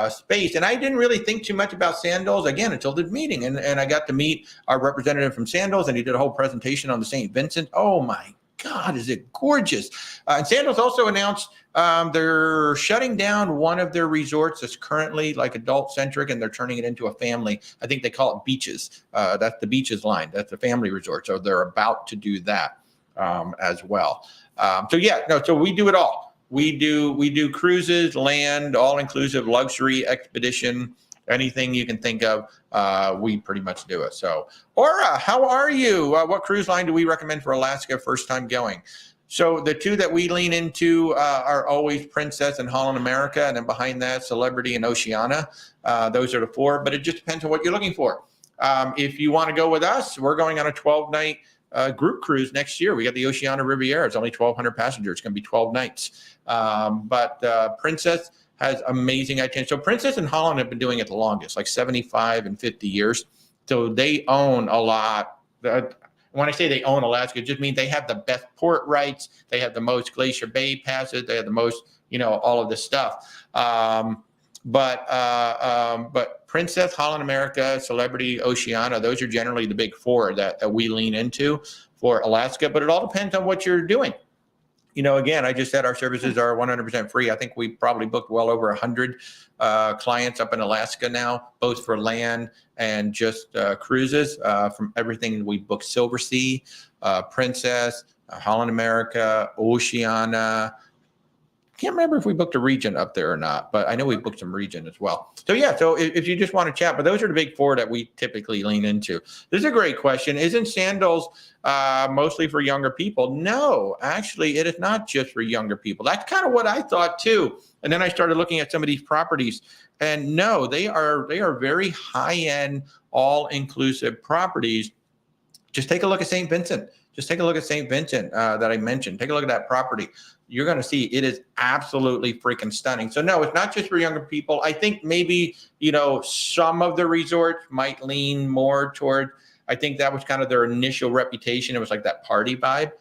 space. And I didn't really think too much about Sandals, again, until the meeting. And I got to meet our representative from Sandals, and he did a whole presentation on the St. Vincent. Oh my God, is it gorgeous. And Sandals also announced they're shutting down one of their resorts that's currently like adult centric, and they're turning it into a family. I think they call it Beaches. That's the Beaches line. That's a family resort. So they're about to do that as well. So we do it all. We do cruises, land, all inclusive, luxury, expedition, anything you can think of, we pretty much do it. So, Aura, how are you? What cruise line do we recommend for Alaska first time going? So the two that we lean into are always Princess and Holland America, and then behind that, Celebrity and Oceania. Those are the four, but it just depends on what you're looking for. If you want to go with us, we're going on a 12-night group cruise next year. We got the Oceania Riviera. It's only 1,200 passengers. It's going to be 12 nights. But Princess has amazing itineraries. So Princess and Holland have been doing it the longest, like 75 and 50 years. So they own a lot. When I say they own Alaska, it just means they have the best port rights. They have the most Glacier Bay passes. They have the most, all of this stuff. But Princess, Holland America, Celebrity, Oceania, those are generally the big four that we lean into for Alaska. But it all depends on what you're doing. again, I just said our services are 100% free. I think we probably booked well over 100 clients up in Alaska now, both for land and just cruises. From everything we booked: Silver Sea, Princess, Holland America, Oceania. Can't remember if we booked a region up there or not, but I know we booked some region as well. So yeah, so if you just want to chat, but those are the big four that we typically lean into. This is a great question. Isn't sandals mostly for younger people? No, actually, it is not just for younger people. That's kind of what I thought too. And then I started looking at some of these properties, and no, they are very high-end, all-inclusive properties. Just take a look at St. Vincent. Just take a look at St. Vincent that I mentioned. Take a look at that property. You're going to see it is absolutely freaking stunning. So no, it's not just for younger people. I think maybe, some of the resorts might lean more toward, I think that was kind of their initial reputation. It was like that party vibe,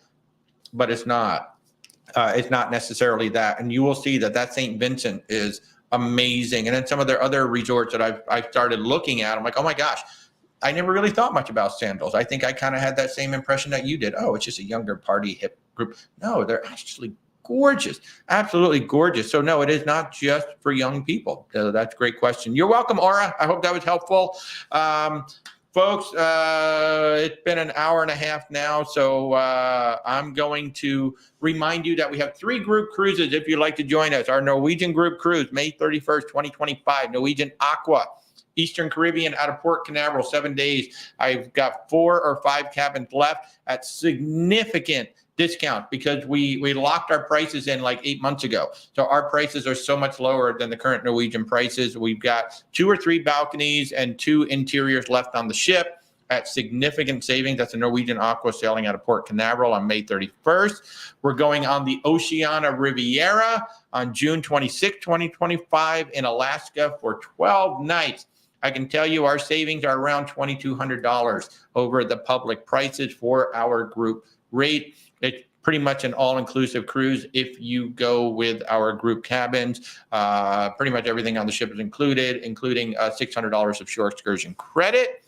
but it's not. It's not necessarily that. And you will see that St. Vincent is amazing. And then some of their other resorts that I've started looking at, I'm like, oh my gosh, I never really thought much about sandals. I think I kind of had that same impression that you did. Oh, it's just a younger party hip group. No, they're actually gorgeous, absolutely gorgeous. So no, it is not just for young people. So that's a great question. You're welcome, Aura. I hope that was helpful. Folks, it's been an hour and a half now, so I'm going to remind you that we have 3 group cruises if you'd like to join us. Our Norwegian group cruise, May 31st, 2025, Norwegian Aqua, Eastern Caribbean out of Port Canaveral, 7 days. I've got 4 or 5 cabins left at significant discount because we locked our prices in like 8 months ago. So our prices are so much lower than the current Norwegian prices. We've got 2 or 3 balconies and 2 interiors left on the ship at significant savings. That's a Norwegian Aqua sailing out of Port Canaveral on May 31st. We're going on the Oceania Riviera on June 26, 2025 in Alaska for 12 nights. I can tell you our savings are around $2,200 over the public prices for our group rate. It's pretty much an all-inclusive cruise if you go with our group cabins. Pretty much everything on the ship is included, including $600 of shore excursion credit.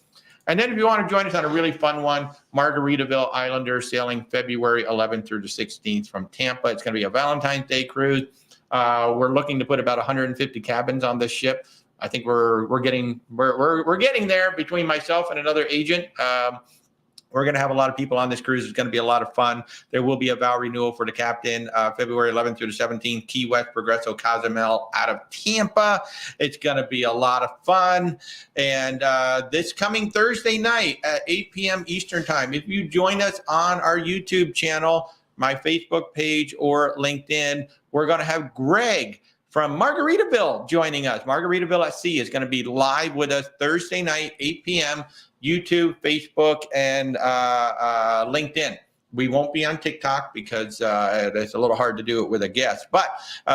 And then if you want to join us on a really fun one, Margaritaville Islanders sailing February 11th through the 16th from Tampa. It's going to be a Valentine's Day cruise. We're looking to put about 150 cabins on this ship. I think we're getting there between myself and another agent. We're going to have a lot of people on this cruise. It's going to be a lot of fun. There will be a vow renewal for the captain, February 11th through the 17th, Key West, Progresso, Cozumel out of Tampa. It's going to be a lot of fun. And this coming Thursday night at 8 p.m. Eastern time, if you join us on our YouTube channel, my Facebook page, or LinkedIn, we're going to have Greg from Margaritaville joining us. Margaritaville at Sea is going to be live with us Thursday night, 8 p.m., YouTube, Facebook, and LinkedIn. We won't be on TikTok because it's a little hard to do it with a guest, but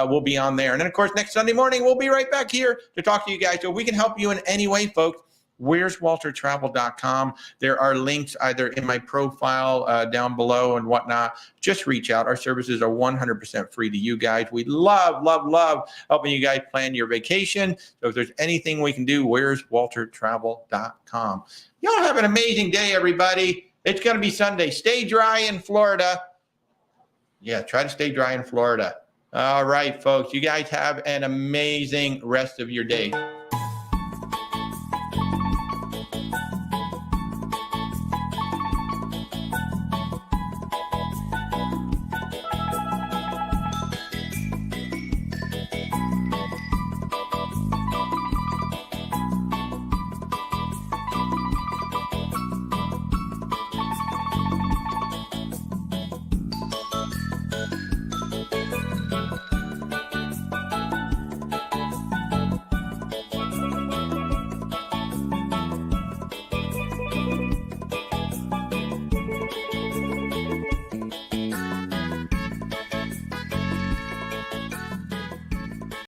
we'll be on there. And then, of course, next Sunday morning, we'll be right back here to talk to you guys. So if we can help you in any way, folks, where's waltertravel.com. There are links either in my profile down below and whatnot. Just reach out. Our services are 100% free to you guys. We love helping you guys plan your vacation. So if there's anything we can do, where's waltertravel.com. Y'all have an amazing day, everybody. It's going to be Sunday. Stay dry in Florida. Yeah, try to stay dry in Florida. All right, folks. You guys have an amazing rest of your day.